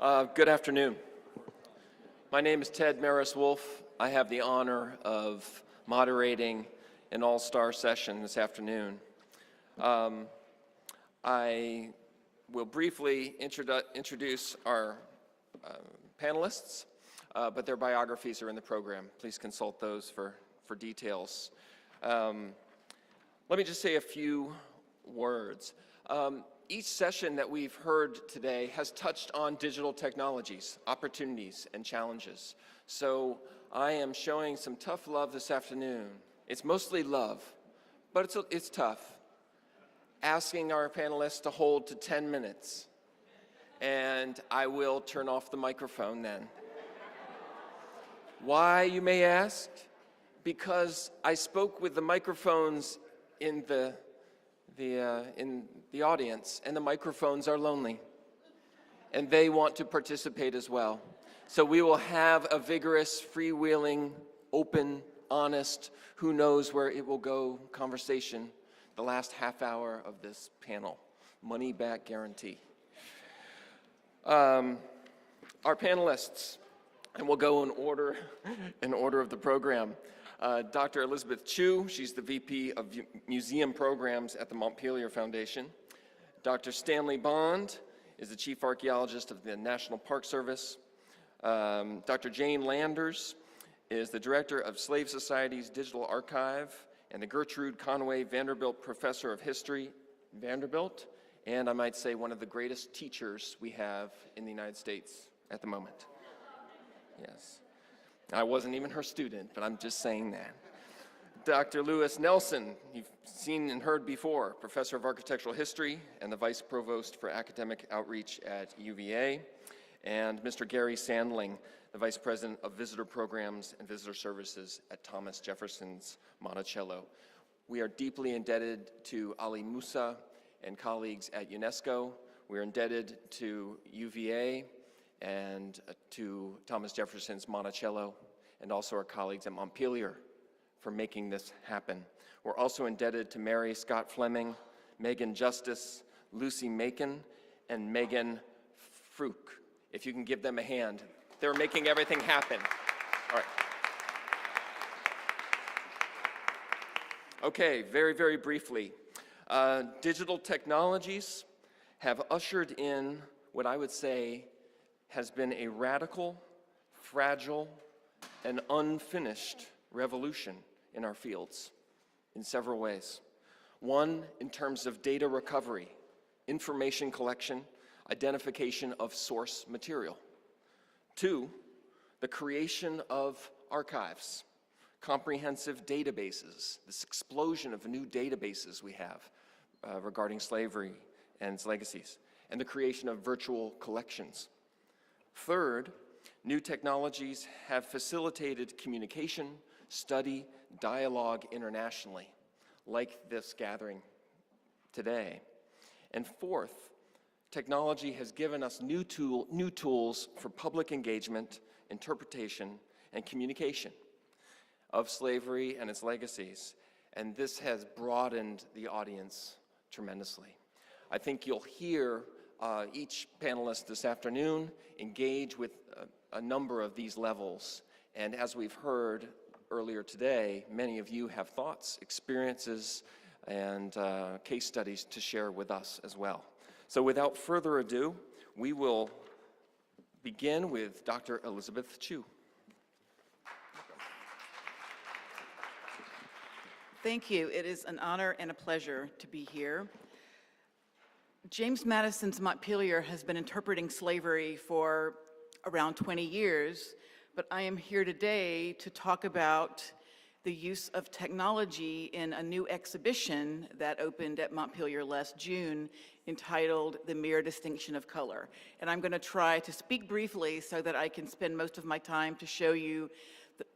Good afternoon. My name is Ted Maris-Wolf. I have the honor of moderating an all-star session this afternoon. I will briefly introduce our panelists, but their biographies are in the program. Please consult those for details. Let me just say a few words. Each session that we've heard today has touched on digital technologies, opportunities, and challenges. So I am showing some tough love this afternoon. It's mostly love, but it's tough. Asking our panelists to hold to 10 minutes, and I will turn off the microphone then. Why, you may ask? Because I spoke with the microphones in the audience, and the microphones are lonely, and they want to participate as well. So we will have a vigorous, freewheeling, open, honest, who knows where it will go conversation the last half hour of this panel. Money back guarantee. Our panelists, and we'll go in order of the program. Dr. Elizabeth Chu, she's the VP of Museum Programs at the Montpelier Foundation. Dr. Stanley Bond is the Chief Archaeologist of the National Park Service. Dr. Jane Landers is the Director of Slave Society's Digital Archive and the Gertrude Conway Vanderbilt Professor of History, Vanderbilt, and I might say one of the greatest teachers we have in the United States at the moment. Yes. I wasn't even her student, but I'm just saying that. Dr. Lewis Nelson, you've seen and heard before, Professor of Architectural History and the Vice Provost for Academic Outreach at UVA. And Mr. Gary Sandling, the Vice President of Visitor Programs and Visitor Services at Thomas Jefferson's Monticello. We are deeply indebted to Ali Musa and colleagues at UNESCO. We're indebted to UVA and to Thomas Jefferson's Monticello, and also our colleagues at Montpelier for making this happen. We're also indebted to Mary Scott Fleming, Megan Justice, Lucy Macon, and Megan Fruch. If you can give them a hand. They're making everything happen. All right. Okay, very, very briefly. Digital technologies have ushered in what I would say has been a radical, fragile, and unfinished revolution in our fields in several ways. One, in terms of data recovery, information collection, identification of source material. Two, the creation of archives, comprehensive databases, this explosion of new databases we have regarding slavery and its legacies, and the creation of virtual collections. Third, new technologies have facilitated communication, study, dialogue internationally, like this gathering today. And fourth, technology has given us new tools for public engagement, interpretation, and communication of slavery and its legacies, and this has broadened the audience tremendously. I think you'll hear each panelist this afternoon engage with a number of these levels. And as we've heard earlier today, many of you have thoughts, experiences, and case studies to share with us as well. So without further ado, we will begin with Dr. Elizabeth Chu. Thank you. It is an honor and a pleasure to be here. James Madison's Montpelier has been interpreting slavery for around 20 years, but I am here today to talk about the use of technology in a new exhibition that opened at Montpelier last June entitled The Mere Distinction of Color. And I'm going to try to speak briefly so that I can spend most of my time to show you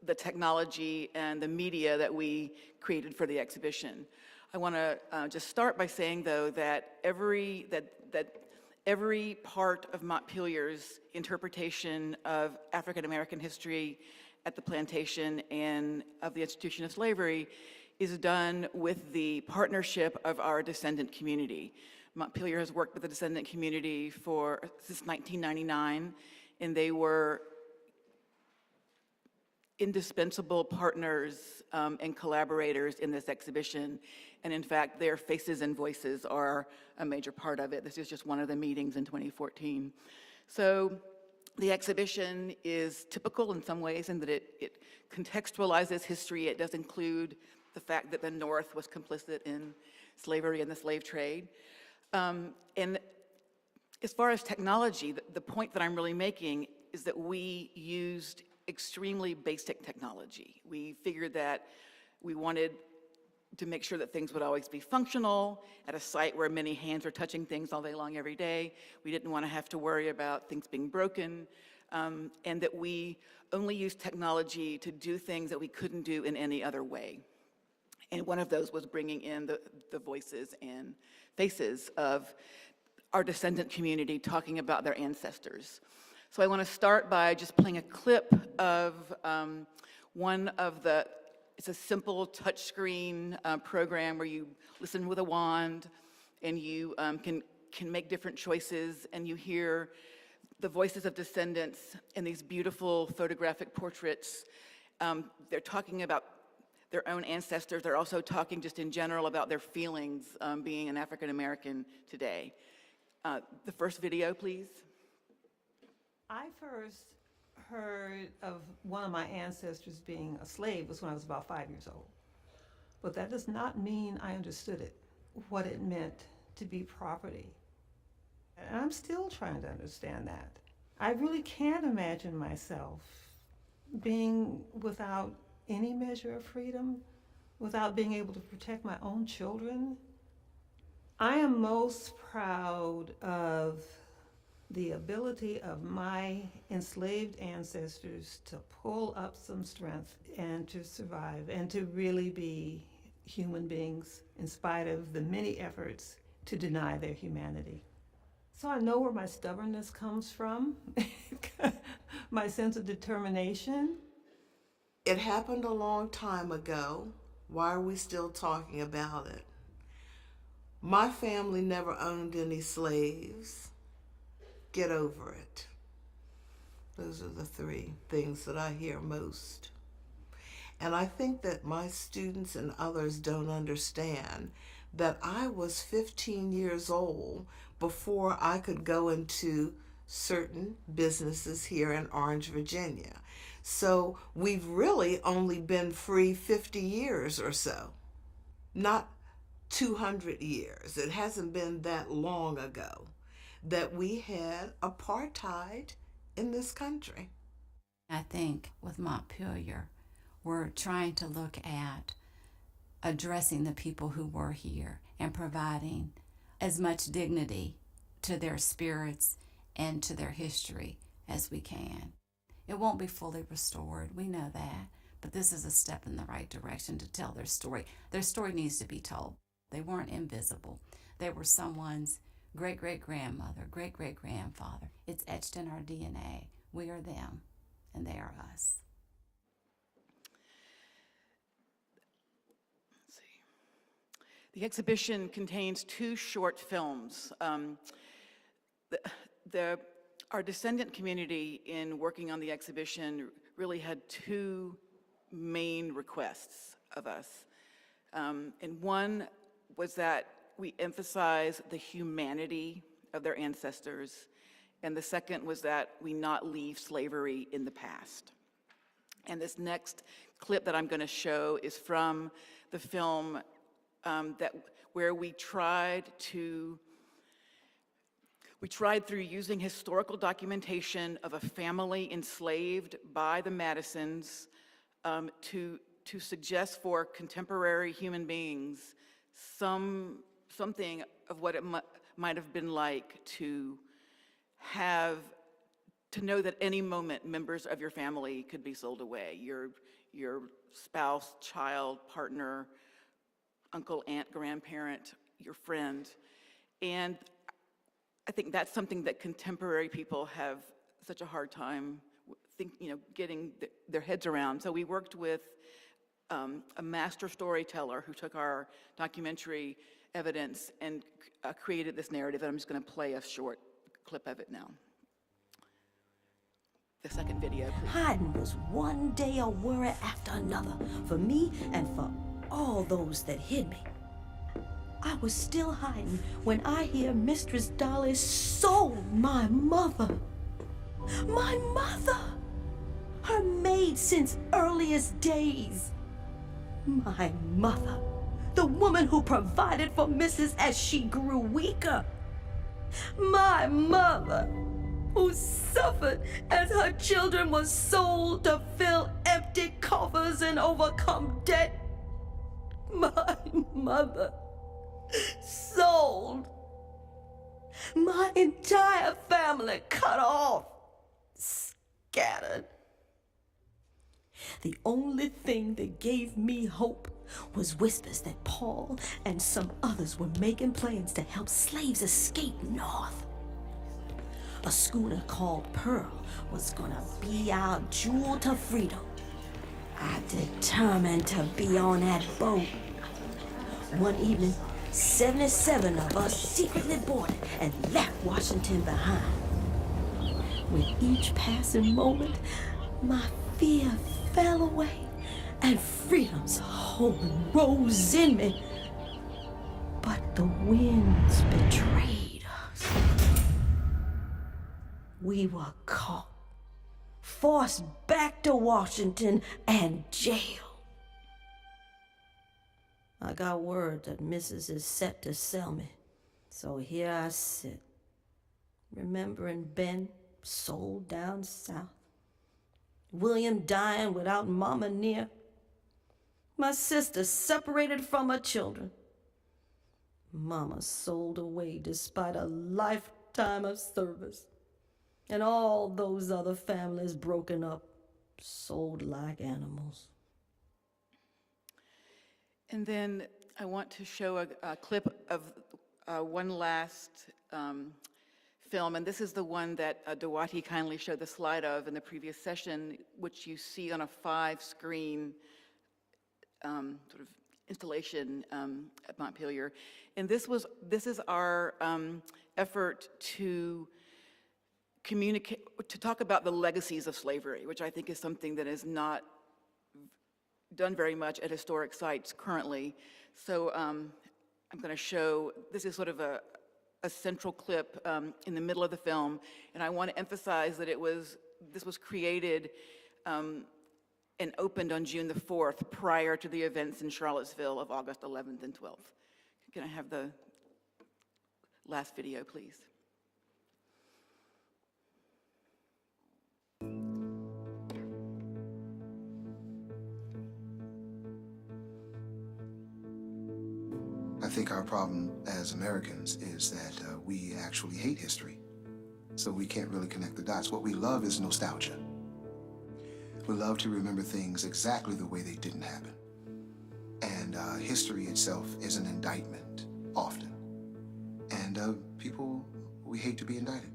the technology and the media that we created for the exhibition. I want to just start by saying, though, that every part of Montpelier's interpretation of African American history at the plantation and of the institution of slavery is done with the partnership of our descendant community. Montpelier has worked with the descendant community since 1999, and they were indispensable partners and collaborators in this exhibition. And in fact, their faces and voices are a major part of it. This is just one of the meetings in 2014. So the exhibition is typical in some ways in that it contextualizes history. It does include the fact that the North was complicit in slavery and the slave trade. And as far as technology, the point that I'm really making is that we used extremely basic technology. We figured that we wanted to make sure that things would always be functional at a site where many hands are touching things all day long every day. We didn't want to have to worry about things being broken, and that we only used technology to do things that we couldn't do in any other way. And one of those was bringing in the voices and faces of our descendant community talking about their ancestors. So I want to start by just playing a clip of it's a simple touchscreen program where you listen with a wand and you can make different choices, and you hear the voices of descendants in these beautiful photographic portraits. They're talking about their own ancestors. They're also talking just in general about their feelings being an African American today. The first video, please. I first heard of one of my ancestors being a slave was when I was about 5 years old. But that does not mean I understood it, what it meant to be property. And I'm still trying to understand that. I really can't imagine myself being without any measure of freedom, without being able to protect my own children. I am most proud of the ability of my enslaved ancestors to pull up some strength and to survive and to really be human beings in spite of the many efforts to deny their humanity. So I know where my stubbornness comes from, my sense of determination. It happened a long time ago. Why are we still talking about it? My family never owned any slaves. Get over it. Those are the three things that I hear most. And I think that my students and others don't understand that I was 15 years old before I could go into certain businesses here in Orange, Virginia. So we've really only been free 50 years or so, not 200 years. It hasn't been that long ago that we had apartheid in this country. I think with Montpelier, we're trying to look at addressing the people who were here and providing as much dignity to their spirits and to their history as we can. It won't be fully restored, we know that, but this is a step in the right direction to tell their story. Their story needs to be told. They weren't invisible. They were someone's great-great-grandmother, great-great-grandfather. It's etched in our DNA. We are them, and they are us. Let's see. The exhibition contains 2 short films. Our descendant community in working on the exhibition really had 2 main requests of us. And one was that we emphasize the humanity of their ancestors, and the second was that we not leave slavery in the past. And this next clip that I'm going to show is from the film where we tried through using historical documentation of a family enslaved by the Madisons to suggest for contemporary human beings something of what it might have been like to know that any moment members of your family could be sold away. Your spouse, child, partner, uncle, aunt, grandparent, your friend. And I think that's something that contemporary people have such a hard time getting their heads around. So we worked with a master storyteller who took our documentary evidence and created this narrative, and I'm just going to play a short clip of it now. The second video, please. Hiding was one day a worry after another for me and for all those that hid me. I was still hiding when I hear Mistress Dolly sold my mother. My mother! Her maid since earliest days. My mother, the woman who provided for Mrs. as she grew weaker. My mother, who suffered as her children were sold to fill empty coffers and overcome debt. My mother, sold. My entire family cut off, scattered. The only thing that gave me hope was whispers that Paul and some others were making plans to help slaves escape north. A schooner called Pearl was gonna be our jewel to freedom. I determined to be on that boat. One evening, 77 of us secretly boarded and left Washington behind. With each passing moment, my fear fell away and freedom's hope rose in me. But the winds betrayed us. We were caught, forced back to Washington and jailed. I got word that Mrs. is set to sell me, so here I sit, remembering Ben sold down south, William dying without Mama near, my sister separated from her children, Mama sold away despite a lifetime of service, and all those other families broken up, sold like animals. And then I want to show a clip of one last film, and this is the one that Dewati kindly showed the slide of in the previous session, which you see on a 5-screen sort of installation at Montpelier. And this is our effort to communicate, to talk about the legacies of slavery, which I think is something that is not done very much at historic sites currently. So I'm going to show, this is sort of a central clip in the middle of the film, and I want to emphasize that this was created and opened on June the 4th, prior to the events in Charlottesville of August 11th and 12th. Can I have the last video, please? I think our problem as Americans is that we actually hate history, so we can't really connect the dots. What we love is nostalgia. We love to remember things exactly the way they didn't happen. And history itself is an indictment, often. And people, we hate to be indicted.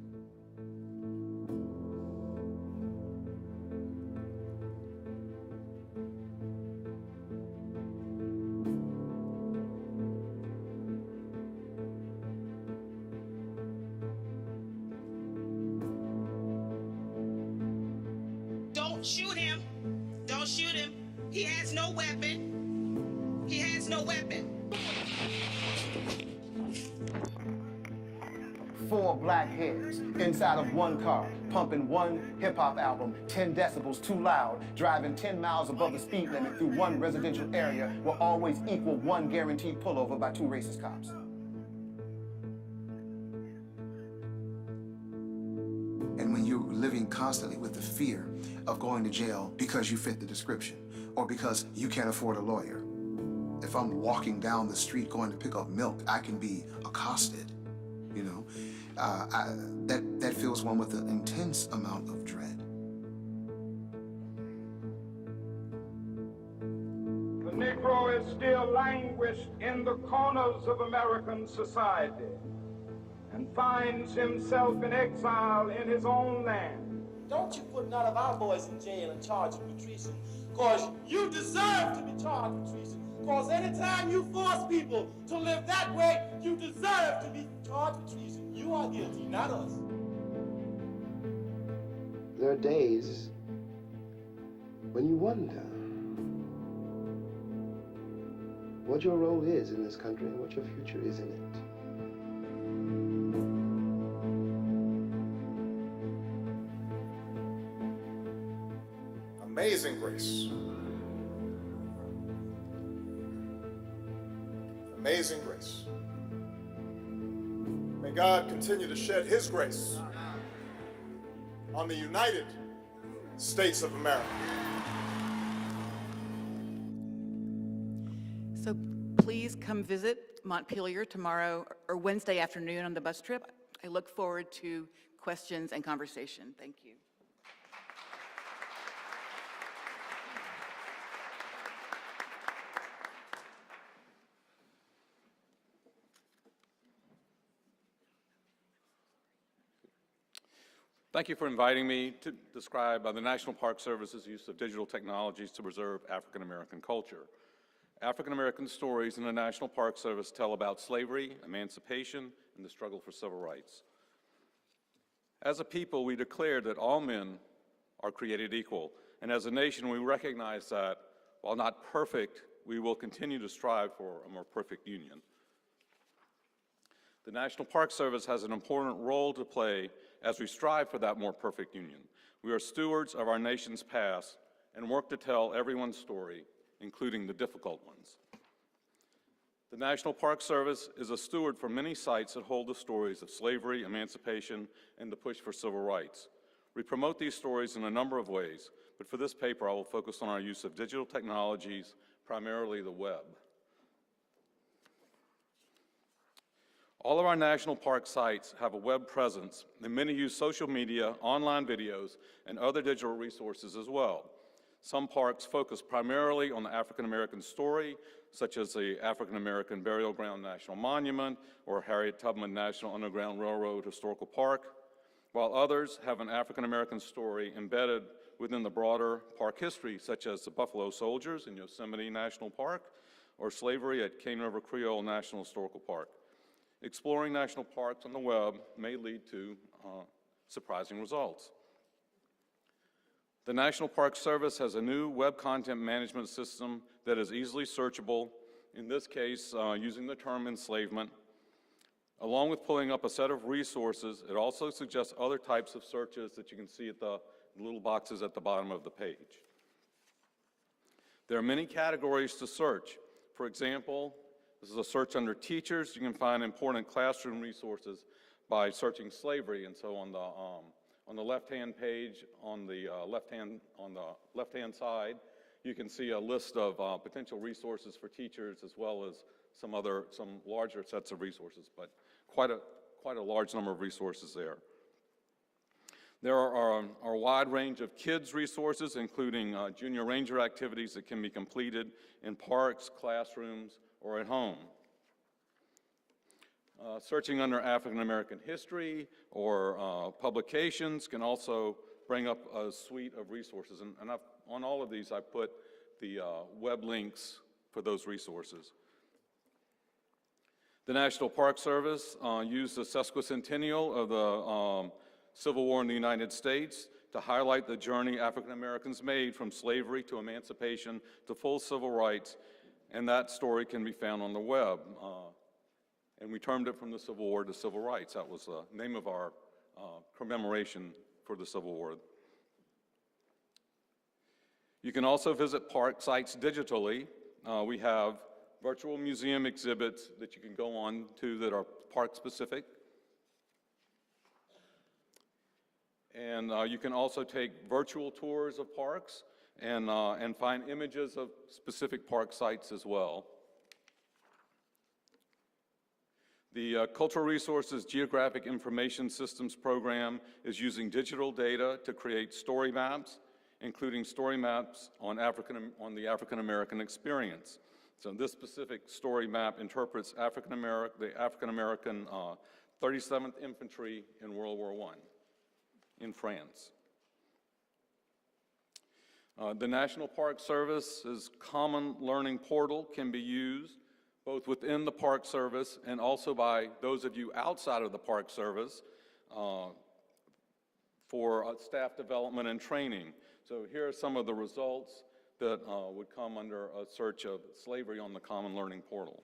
Don't shoot him. Don't shoot him. He has no weapon. He has no weapon. 4 black heads inside of one car, pumping one hip-hop album, 10 decibels too loud, driving 10 miles above the speed limit through one residential area will always equal one guaranteed pullover by 2 racist cops. And when you're living constantly with the fear of going to jail because you fit the description or because you can't afford a lawyer. If I'm walking down the street going to pick up milk, I can be accosted, you know? That fills one with an intense amount of dread. The Negro is still languished in the corners of American society and finds himself in exile in his own land. Don't you put none of our boys in jail and charge them with treason, because you deserve to be charged with treason. Because anytime you force people to live that way, you deserve to be charged with treason. You are guilty, not us. There are days when you wonder what your role is in this country and what your future is in it. Amazing grace. Amazing grace. May God continue to shed his grace on the United States of America. So please come visit Montpelier tomorrow or Wednesday afternoon on the bus trip. I look forward to questions and conversation. Thank you. Thank you for inviting me to describe the National Park Service's use of digital technologies to preserve African American culture. African American stories in the National Park Service tell about slavery, emancipation, and the struggle for civil rights. As a people, we declare that all men are created equal, and as a nation, we recognize that, while not perfect, we will continue to strive for a more perfect union. The National Park Service has an important role to play as we strive for that more perfect union. We are stewards of our nation's past and work to tell everyone's story, including the difficult ones. The National Park Service is a steward for many sites that hold the stories of slavery, emancipation, and the push for civil rights. We promote these stories in a number of ways, but for this paper I will focus on our use of digital technologies, primarily the web. All of our national park sites have a web presence, and many use social media, online videos, and other digital resources as well. Some parks focus primarily on the African American story, such as the African American Burial Ground National Monument or Harriet Tubman National Underground Railroad Historical Park, while others have an African American story embedded within the broader park history, such as the Buffalo Soldiers in Yosemite National Park or slavery at Cane River Creole National Historical Park. Exploring national parks on the web may lead to surprising results. The National Park Service has a new web content management system that is easily searchable, in this case using the term enslavement. Along with pulling up a set of resources, it also suggests other types of searches that you can see at the little boxes at the bottom of the page. There are many categories to search. For example, this is a search under teachers. You can find important classroom resources by searching slavery. And so on the left-hand page, on the left-hand side, you can see a list of potential resources for teachers, as well as some larger sets of resources, but quite a large number of resources there. There are a wide range of kids resources, including junior ranger activities that can be completed in parks, classrooms, or at home. Searching under African American history or publications can also bring up a suite of resources. And on all of these, I put the web links for those resources. The National Park Service used the sesquicentennial of the Civil War in the United States to highlight the journey African Americans made from slavery to emancipation to full civil rights. And that story can be found on the web. And we termed it From the Civil War to Civil Rights. That was the name of our commemoration for the Civil War. You can also visit park sites digitally. We have virtual museum exhibits that you can go on to that are park specific. And you can also take virtual tours of parks and find images of specific park sites as well. The Cultural Resources Geographic Information Systems program is using digital data to create story maps, including story maps on the African American experience. So this specific story map interprets the African American 37th Infantry in World War I in France. The National Park Service's Common Learning Portal can be used both within the Park Service and also by those of you outside of the Park Service for staff development and training. So here are some of the results that would come under a search of slavery on the Common Learning Portal.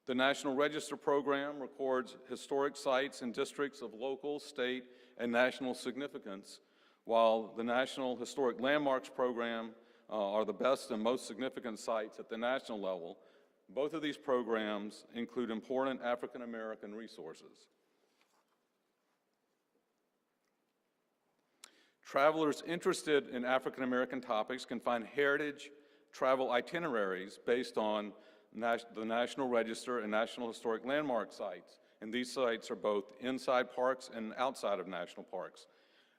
The National Register program records historic sites in districts of local, state, and national significance, while the National Historic Landmarks program are the best and most significant sites at the national level. Both of these programs include important African American resources. Travelers interested in African American topics can find heritage travel itineraries based on the National Register and National Historic Landmark sites, and these sites are both inside parks and outside of national parks.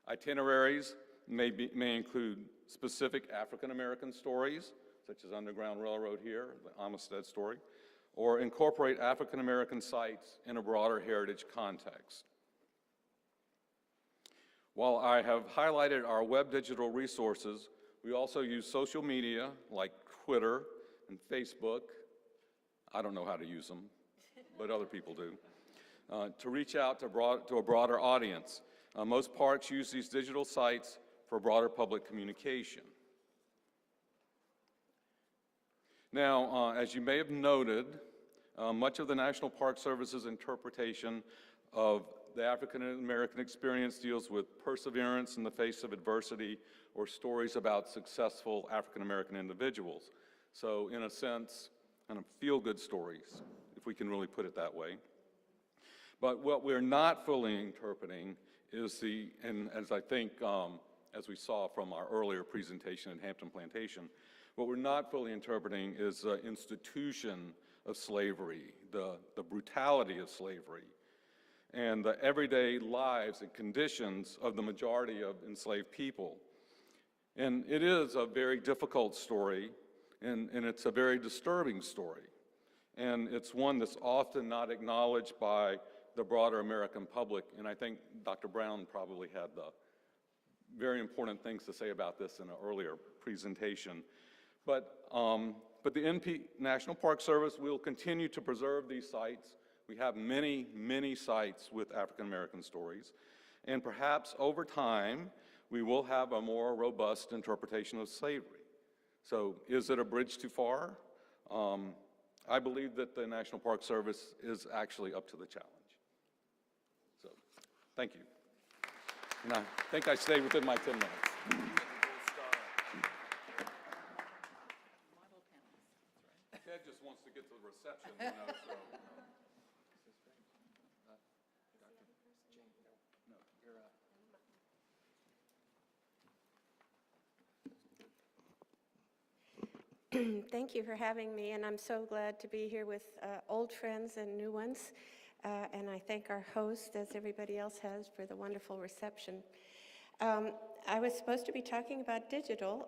Itineraries may include specific African American stories, such as Underground Railroad here, the Amistad story, or incorporate African American sites in a broader heritage context. While I have highlighted our web digital resources, we also use social media like Twitter and Facebook. I don't know how to use them, but other people do, to reach out to a broader audience. Most parks use these digital sites for broader public communication. Now, as you may have noted, much of the National Park Service's interpretation of the African American experience deals with perseverance in the face of adversity or stories about successful African American individuals. So in a sense, kind of feel-good stories, if we can really put it that way. But what we're not fully interpreting is and as I think, as we saw from our earlier presentation at Hampton Plantation, what we're not fully interpreting is the institution of slavery, the brutality of slavery, and the everyday lives and conditions of the majority of enslaved people. And it is a very difficult story, and it's a very disturbing story. And it's one that's often not acknowledged by the broader American public, and I think Dr. Brown probably had the very important things to say about this in an earlier presentation. But the National Park Service will continue to preserve these sites. We have many, many sites with African American stories, and perhaps over time, we will have a more robust interpretation of slavery. So is it a bridge too far? I believe that the National Park Service is actually up to the challenge. So, thank you. And I think I stayed within my 10 minutes. Ted just wants to get to the reception, you know, so. Thank you for having me, and I'm so glad to be here with old friends and new ones. And I thank our host, as everybody else has, for the wonderful reception. I was supposed to be talking about digital,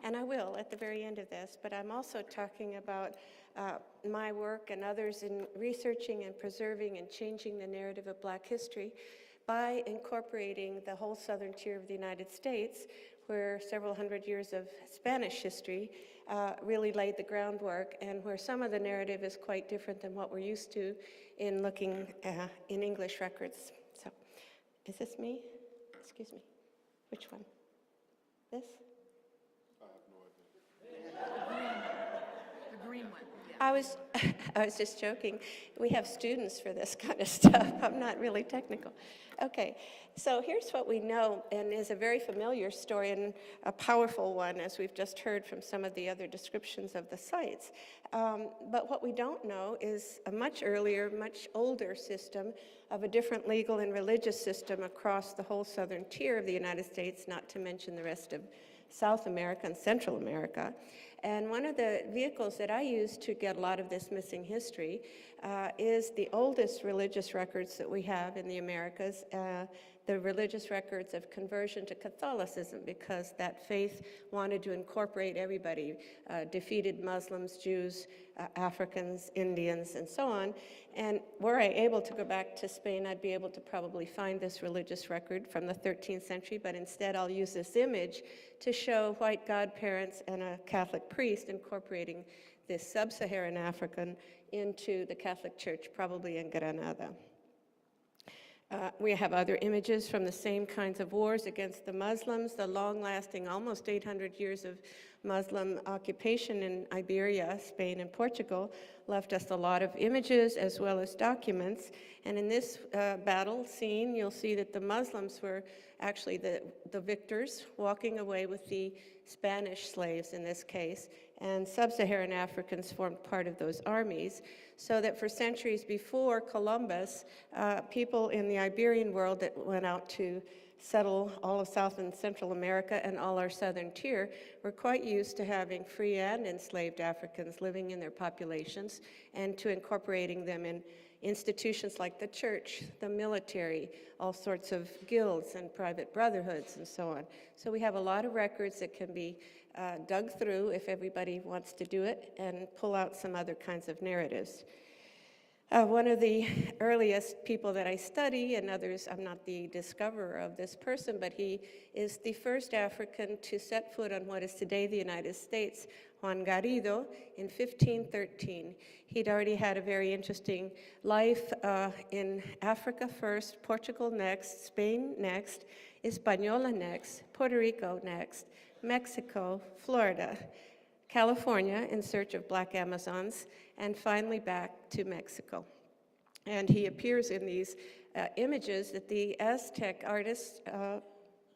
and I will at the very end of this, but I'm also talking about my work and others in researching and preserving and changing the narrative of Black history by incorporating the whole southern tier of the United States, where several hundred years of Spanish history really laid the groundwork, and where some of the narrative is quite different than what we're used to in looking in English records. So, is this me? Excuse me. Which one? This? The green one. Yeah. I was just joking. We have students for this kind of stuff. I'm not really technical. Okay, so here's what we know, and is a very familiar story and a powerful one, as we've just heard from some of the other descriptions of the sites. But what we don't know is a much earlier, much older system of a different legal and religious system across the whole southern tier of the United States, not to mention the rest of South America and Central America. And one of the vehicles that I use to get a lot of this missing history is the oldest religious records that we have in the Americas, the religious records of conversion to Catholicism, because that faith wanted to incorporate everybody, defeated Muslims, Jews, Africans, Indians, and so on. And were I able to go back to Spain, I'd be able to probably find this religious record from the 13th century, but instead I'll use this image to show white godparents and a Catholic priest incorporating this sub-Saharan African into the Catholic Church, probably in Granada. We have other images from the same kinds of wars against the Muslims, the long-lasting, almost 800 years of Muslim occupation in Iberia, Spain, and Portugal left us a lot of images as well as documents. And in this battle scene, you'll see that the Muslims were actually the victors, walking away with the Spanish slaves in this case, and sub-Saharan Africans formed part of those armies, so that for centuries before Columbus, people in the Iberian world that went out to settle all of South and Central America and all our southern tier were quite used to having free and enslaved Africans living in their populations and to incorporating them in institutions like the church, the military, all sorts of guilds and private brotherhoods and so on. So we have a lot of records that can be dug through if everybody wants to do it and pull out some other kinds of narratives. One of the earliest people that I study, and others, I'm not the discoverer of this person, but he is the first African to set foot on what is today the United States, Juan Garrido, in 1513. He'd already had a very interesting life in Africa first, Portugal next, Spain next, Hispaniola next, Puerto Rico next, Mexico, Florida, California in search of black Amazons, and finally back to Mexico. And he appears in these images that the Aztec artists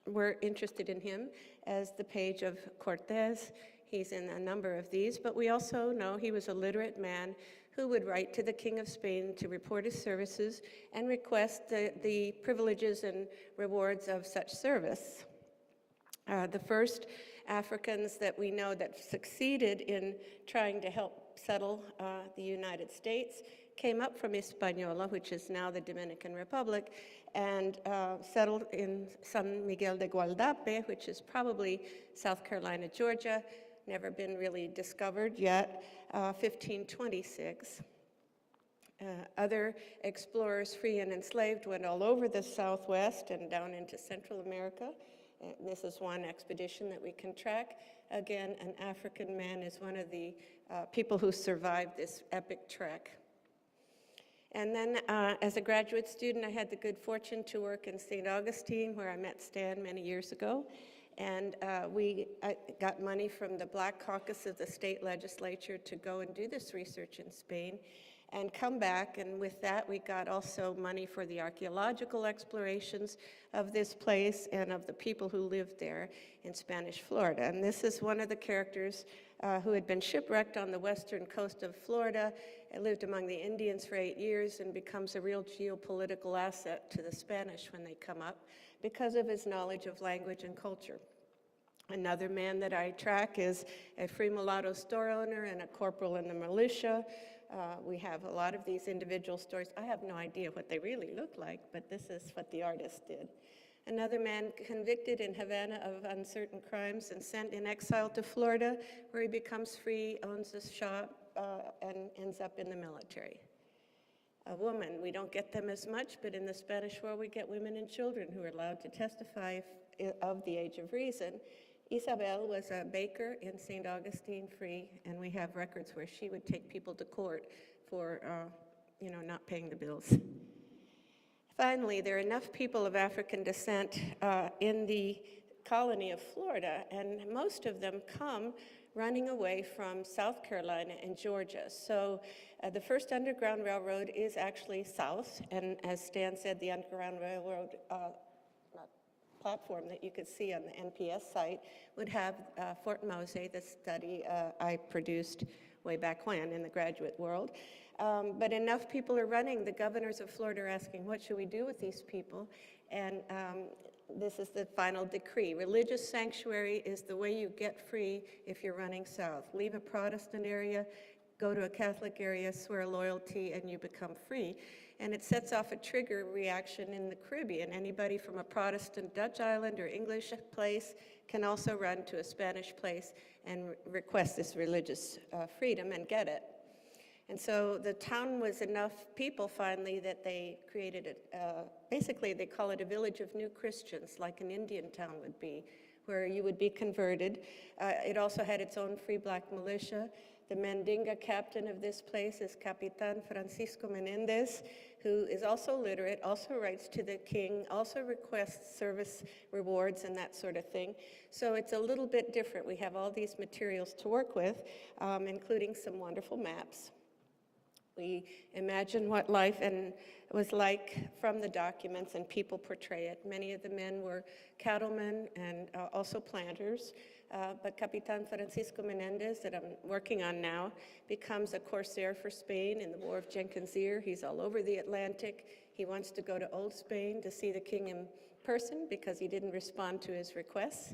were interested in him as the page of Cortez. He's in a number of these, but we also know he was a literate man who would write to the King of Spain to report his services and request the privileges and rewards of such service. The first Africans that we know that succeeded in trying to help settle the United States came up from Hispaniola, which is now the Dominican Republic, and settled in San Miguel de Gualdape, which is probably South Carolina, Georgia, never been really discovered yet, 1526. Other explorers, free and enslaved, went all over the Southwest and down into Central America. This is one expedition that we can track. Again, an African man is one of the people who survived this epic trek. And then as a graduate student, I had the good fortune to work in St. Augustine, where I met Stan many years ago. And I got money from the Black Caucus of the state legislature to go and do this research in Spain and come back, and with that we got also money for the archaeological explorations of this place and of the people who lived there in Spanish Florida. And this is one of the characters who had been shipwrecked on the western coast of Florida and lived among the Indians for 8 years and becomes a real geopolitical asset to the Spanish when they come up because of his knowledge of language and culture. Another man that I track is a free mulatto store owner and a corporal in the militia. We have a lot of these individual stories. I have no idea what they really look like, but this is what the artist did. Another man convicted in Havana of uncertain crimes and sent in exile to Florida, where he becomes free, owns a shop, and ends up in the military. A woman, we don't get them as much, but in the Spanish War we get women and children who are allowed to testify of the age of reason. Isabel was a baker in St. Augustine, free, and we have records where she would take people to court for, not paying the bills. Finally, there are enough people of African descent in the colony of Florida, and most of them come running away from South Carolina and Georgia. So the first Underground Railroad is actually south, and as Stan said, the Underground Railroad platform that you could see on the NPS site would have Fort Mose, the study I produced way back when in the graduate world. But enough people are running. The governors of Florida are asking, what should we do with these people? And this is the final decree. Religious sanctuary is the way you get free if you're running south. Leave a Protestant area, go to a Catholic area, swear loyalty, and you become free. And it sets off a trigger reaction in the Caribbean. Anybody from a Protestant Dutch island or English place can also run to a Spanish place and request this religious freedom and get it. And so the town was enough people finally that they created it. Basically, they call it a village of new Christians, like an Indian town would be, where you would be converted. It also had its own free black militia. The Mandinga captain of this place is Capitan Francisco Menendez, who is also literate, also writes to the king, also requests service rewards and that sort of thing. So it's a little bit different. We have all these materials to work with, including some wonderful maps. We imagine what life was like from the documents, and people portray it. Many of the men were cattlemen and also planters, but Capitan Francisco Menendez, that I'm working on now, becomes a corsair for Spain in the War of Jenkins Ear. He's all over the Atlantic. He wants to go to Old Spain to see the king in person because he didn't respond to his requests,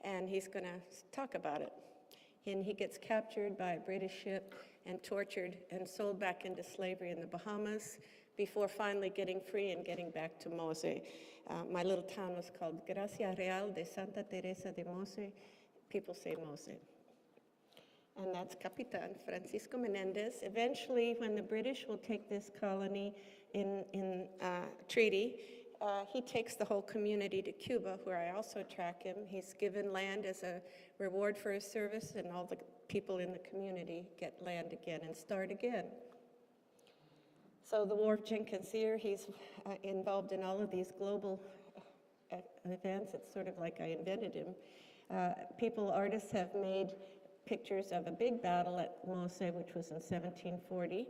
and he's going to talk about it. And he gets captured by a British ship and tortured and sold back into slavery in the Bahamas before finally getting free and getting back to Mose. My little town was called Gracia Real de Santa Teresa de Mose. People say Mose. And that's Capitan Francisco Menendez. Eventually, when the British will take this colony in treaty, he takes the whole community to Cuba, where I also track him. He's given land as a reward for his service, and all the people in the community get land again and start again. So the War of Jenkins Ear, he's involved in all of these global events. It's sort of like I invented him. Artists have made pictures of a big battle at Mose, which was in 1740.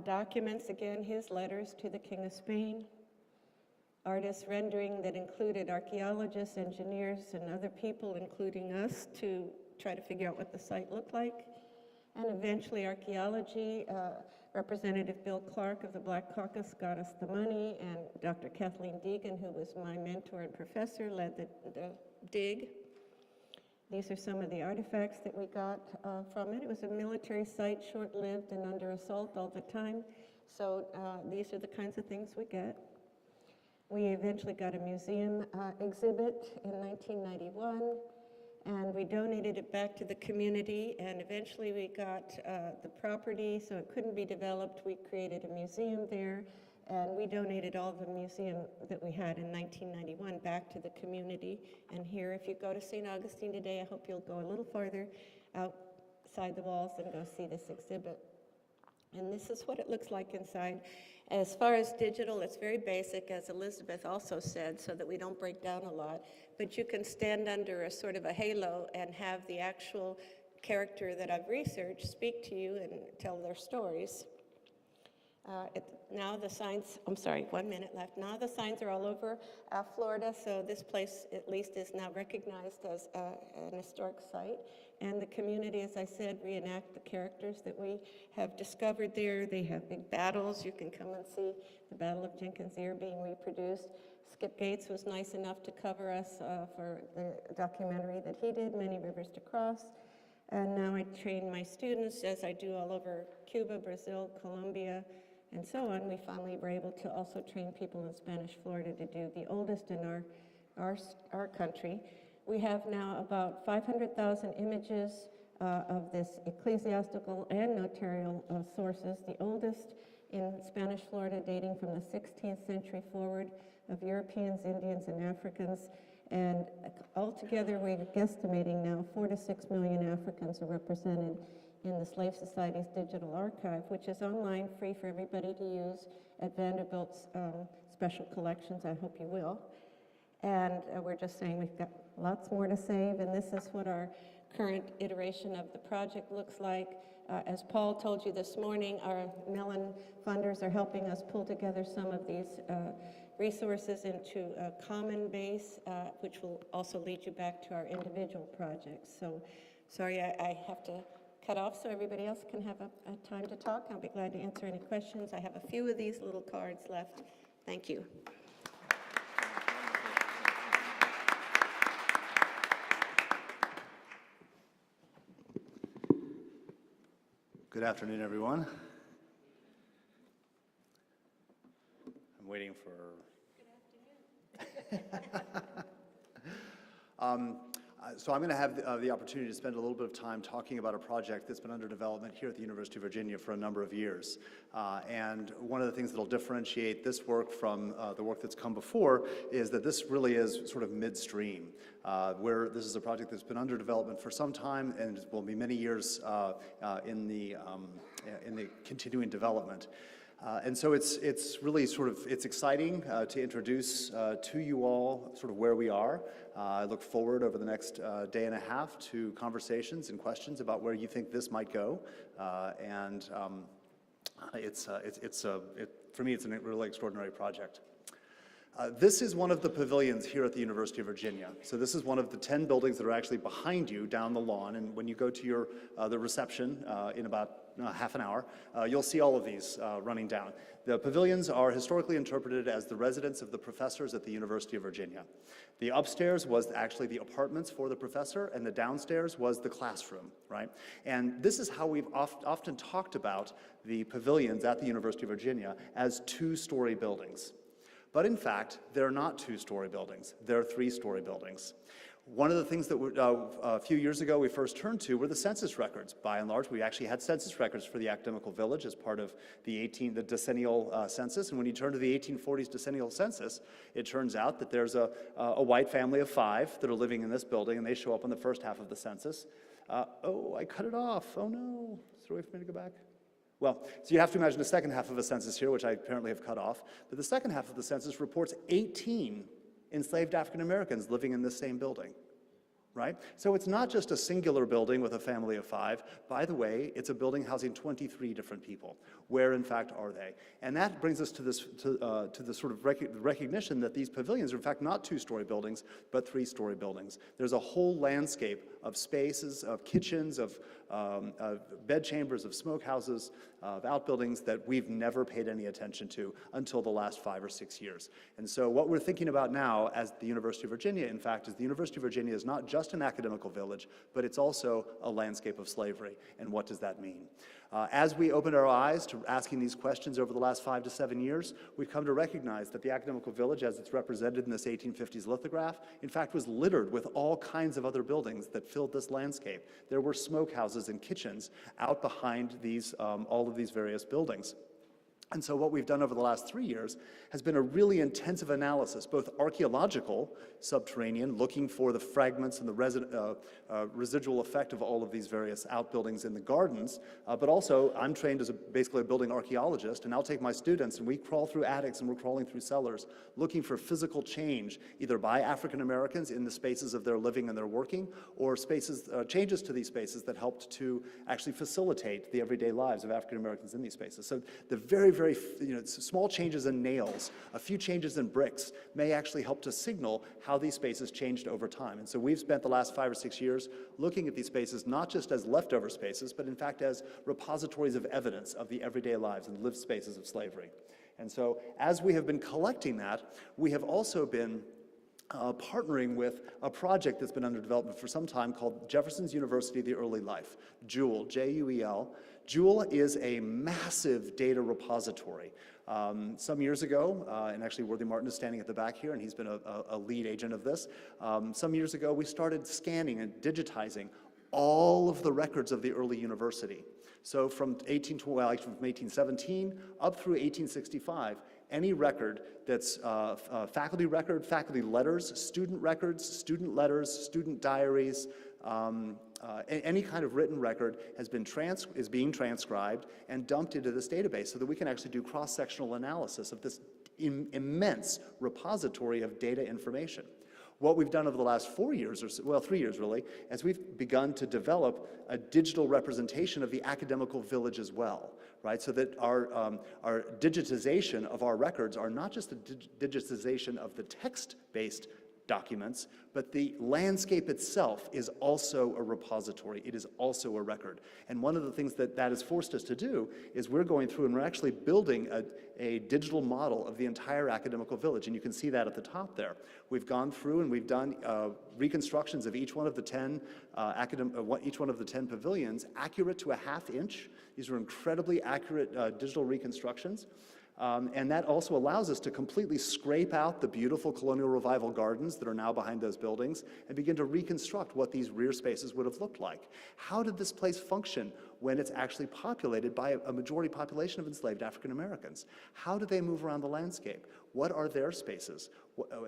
Documents, again, his letters to the King of Spain. Artists rendering that included archaeologists, engineers, and other people, including us, to try to figure out what the site looked like. And eventually archaeology, Representative Bill Clark of the Black Caucus got us the money, and Dr. Kathleen Deegan, who was my mentor and professor, led the dig. These are some of the artifacts that we got from it. It was a military site, short-lived and under assault all the time. So these are the kinds of things we get. We eventually got a museum exhibit in 1991, and we donated it back to the community, and eventually we got the property, so it couldn't be developed. We created a museum there, and we donated all the museum that we had in 1991 back to the community. And here, if you go to St. Augustine today, I hope you'll go a little farther outside the walls and go see this exhibit. And this is what it looks like inside. As far as digital, it's very basic, as Elizabeth also said, so that we don't break down a lot. But you can stand under a sort of a halo and have the actual character that I've researched speak to you and tell their stories. Now the signs, I'm sorry, 1 minute left. Now the signs are all over Florida, so this place at least is now recognized as an historic site. And the community, as I said, reenact the characters that we have discovered there. They have big battles. You can come and see the Battle of Jenkins Ear being reproduced. Skip Gates was nice enough to cover us for the documentary that he did, Many Rivers to Cross. And now I train my students, as I do all over Cuba, Brazil, Colombia, and so on. We finally were able to also train people in Spanish Florida to do the oldest in our country. We have now about 500,000 images of this ecclesiastical and notarial sources, the oldest in Spanish Florida dating from the 16th century forward, of Europeans, Indians, and Africans. And altogether, we're guesstimating now 4 to 6 million Africans are represented in the Slave Society's digital archive, which is online, free for everybody to use at Vanderbilt's special collections. I hope you will. And we're just saying we've got lots more to save, and this is what our current iteration of the project looks like. As Paul told you this morning, our Mellon funders are helping us pull together some of these resources into a common base, which will also lead you back to our individual projects. So, sorry, I have to cut off so everybody else can have a time to talk. I'll be glad to answer any questions. I have a few of these little cards left. Thank you. Good afternoon, everyone. I'm waiting for... Good afternoon. So I'm going to have the opportunity to spend a little bit of time talking about a project that's been under development here at the University of Virginia for a number of years. And one of the things that will differentiate this work from the work that's come before is that this really is sort of midstream, where this is a project that's been under development for some time and will be many years in the continuing development. And so it's really it's exciting to introduce to you all sort of where we are. I look forward over the next day and a half to conversations and questions about where you think this might go. For me, it's a really extraordinary project. This is one of the pavilions here at the University of Virginia. So this is one of the 10 buildings that are actually behind you down the lawn. And when you go to the reception in about half an hour, you'll see all of these running down. The pavilions are historically interpreted as the residence of the professors at the University of Virginia. The upstairs was actually the apartments for the professor, and the downstairs was the classroom, right? And this is how we've often talked about the pavilions at the University of Virginia as two-story buildings. But in fact, they're not two-story buildings. They're three-story buildings. One of the things that a few years ago we first turned to were the census records. By and large, we actually had census records for the academical village as part of the decennial census. And when you turn to the 1840s decennial census, it turns out that there's a white family of 5 that are living in this building, and they show up in the first half of the census. Oh, I cut it off. Oh no. Is there a way for me to go back? Well, so you have to imagine the second half of a census here, which I apparently have cut off. But the second half of the census reports 18 enslaved African Americans living in this same building, right? So it's not just a singular building with a family of 5. By the way, it's a building housing 23 different people. Where, in fact, are they? And that brings us to this the sort of recognition that these pavilions are, in fact, not two-story buildings, but three-story buildings. There's a whole landscape of spaces, of kitchens, of bed chambers, of smokehouses, of outbuildings that we've never paid any attention to until the last 5 or 6 years. And so what we're thinking about now as the University of Virginia, in fact, is the University of Virginia is not just an academical village, but it's also a landscape of slavery. And what does that mean? As we opened our eyes to asking these questions over the last 5 to 7 years, we've come to recognize that the academical village, as it's represented in this 1850s lithograph, in fact was littered with all kinds of other buildings that filled this landscape. There were smokehouses and kitchens out behind these, all of these various buildings. And so what we've done over the last 3 years has been a really intensive analysis, both archaeological, subterranean, looking for the fragments and the residual effect of all of these various outbuildings in the gardens, but also I'm trained as basically a building archaeologist, and I'll take my students and we crawl through attics and we're crawling through cellars, looking for physical change, either by African Americans in the spaces of their living and their working, or changes to these spaces that helped to actually facilitate the everyday lives of African Americans in these spaces. So the very small changes in nails, a few changes in bricks may actually help to signal how these spaces changed over time. And so we've spent the last 5 or 6 years looking at these spaces not just as leftover spaces, but in fact as repositories of evidence of the everyday lives and lived spaces of slavery. And so as we have been collecting that, we have also been partnering with a project that's been under development for some time called Jefferson's University, The Early Life, JUEL, J-U-E-L. JUEL is a massive data repository. Some years ago, and actually Worthy Martin is standing at the back here, and he's been a lead agent of this. Some years ago, we started scanning and digitizing all of the records of the early university. So from 1817 up through 1865, any record that's faculty record, faculty letters, student letters, student diaries, any kind of written record is being transcribed and dumped into this database so that we can actually do cross-sectional analysis of this immense repository of data information. What we've done over the last 4 years, or so, well, 3 years really, is we've begun to develop a digital representation of the academical village as well, right? So that our digitization of our records are not just the digitization of the text-based documents, but the landscape itself is also a repository. It is also a record. And one of the things that has forced us to do is we're going through and we're actually building a digital model of the entire academical village, and you can see that at the top there. We've gone through and we've done reconstructions of each one of the 10 pavilions, accurate to a ½ inch. These are incredibly accurate digital reconstructions. And that also allows us to completely scrape out the beautiful colonial revival gardens that are now behind those buildings and begin to reconstruct what these rear spaces would have looked like. How did this place function when it's actually populated by a majority population of enslaved African Americans? How do they move around the landscape? What are their spaces?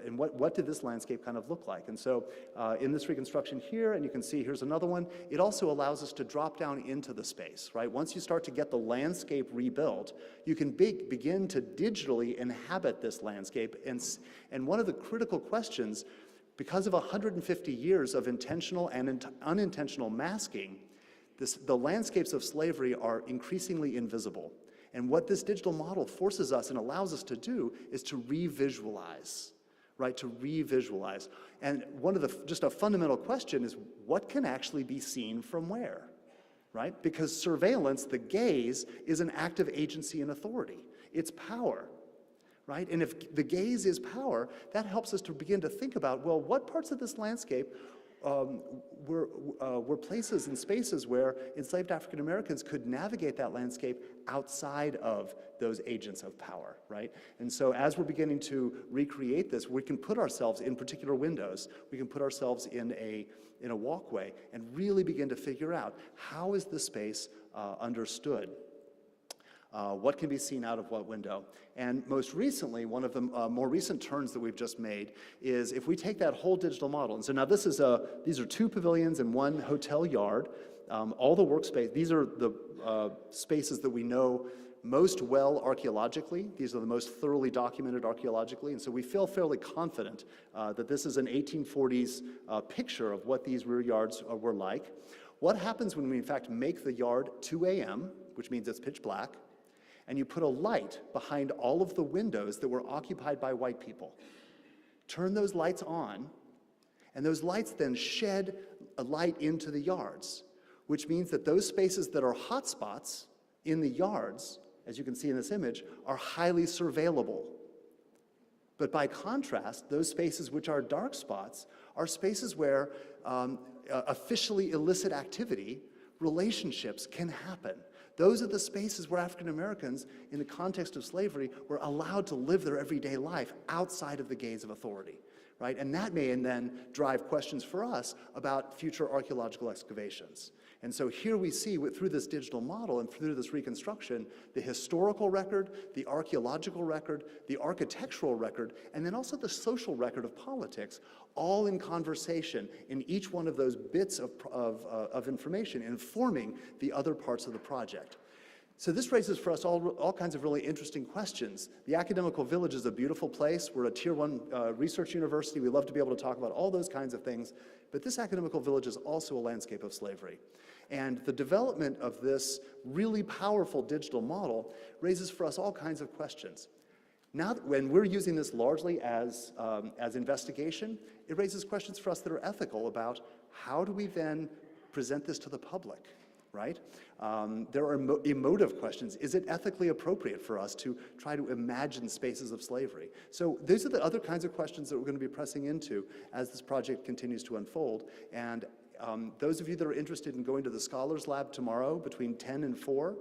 And what did this landscape kind of look like? And so in this reconstruction here, and you can see here's another one, it also allows us to drop down into the space, right? Once you start to get the landscape rebuilt, you can begin to digitally inhabit this landscape. And one of the critical questions, because of 150 years of intentional and unintentional masking, the landscapes of slavery are increasingly invisible. And what this digital model forces us and allows us to do is to revisualize, right? To revisualize. And just a fundamental question is, what can actually be seen from where, right? Because surveillance, the gaze, is an active agency and authority. It's power, right? And if the gaze is power, that helps us to begin to think about, well, what parts of this landscape were places and spaces where enslaved African Americans could navigate that landscape outside of those agents of power, right? And so as we're beginning to recreate this, we can put ourselves in particular windows, we can put ourselves in a walkway and really begin to figure out, how is this space understood? What can be seen out of what window? And most recently, one of the more recent turns that we've just made is if we take that whole digital model, and so now these are 2 pavilions and 1 hotel yard. All the workspace, these are the spaces that we know most well archaeologically. These are the most thoroughly documented archaeologically, and so we feel fairly confident that this is an 1840s picture of what these rear yards were like. What happens when we in fact make the yard 2 a.m., which means it's pitch black, and you put a light behind all of the windows that were occupied by white people? Turn those lights on, and those lights then shed a light into the yards, which means that those spaces that are hot spots in the yards, as you can see in this image, are highly surveillable. But by contrast, those spaces which are dark spots are spaces where officially illicit activity, relationships can happen. Those are the spaces where African Americans, in the context of slavery, were allowed to live their everyday life outside of the gaze of authority, right? And that may then drive questions for us about future archaeological excavations. And so here we see, through this digital model and through this reconstruction, the historical record, the archaeological record, the architectural record, and then also the social record of politics, all in conversation in each one of those bits of information, informing the other parts of the project. So this raises for us all kinds of really interesting questions. The Academical Village is a beautiful place. We're a Tier 1 research university. We love to be able to talk about all those kinds of things. But this Academical Village is also a landscape of slavery. And the development of this really powerful digital model raises for us all kinds of questions. Now, when we're using this largely as investigation, it raises questions for us that are ethical about how do we then present this to the public, right? There are emotive questions. Is it ethically appropriate for us to try to imagine spaces of slavery? So those are the other kinds of questions that we're going to be pressing into as this project continues to unfold. And those of you that are interested in going to the Scholars Lab tomorrow between 10 and 4,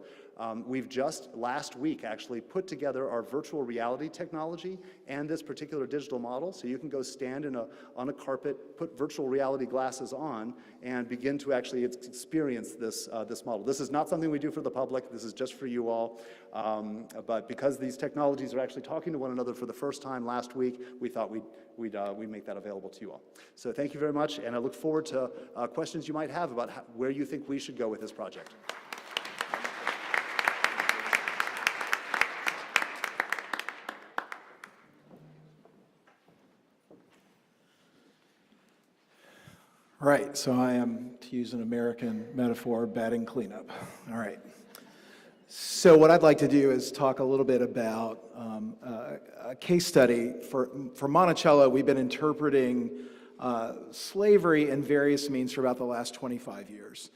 we've just last week actually put together our virtual reality technology and this particular digital model. So you can go stand on a carpet, put virtual reality glasses on, and begin to actually experience this model. This is not something we do for the public. This is just for you all. But because these technologies are actually talking to one another for the first time last week, we thought we'd make that available to you all. So thank you very much, and I look forward to questions you might have about where you think we should go with this project. Right, so I am, to use an American metaphor, batting cleanup. All right. So what I'd like to do is talk a little bit about a case study. For Monticello, we've been interpreting slavery in various means for about the last 25 years.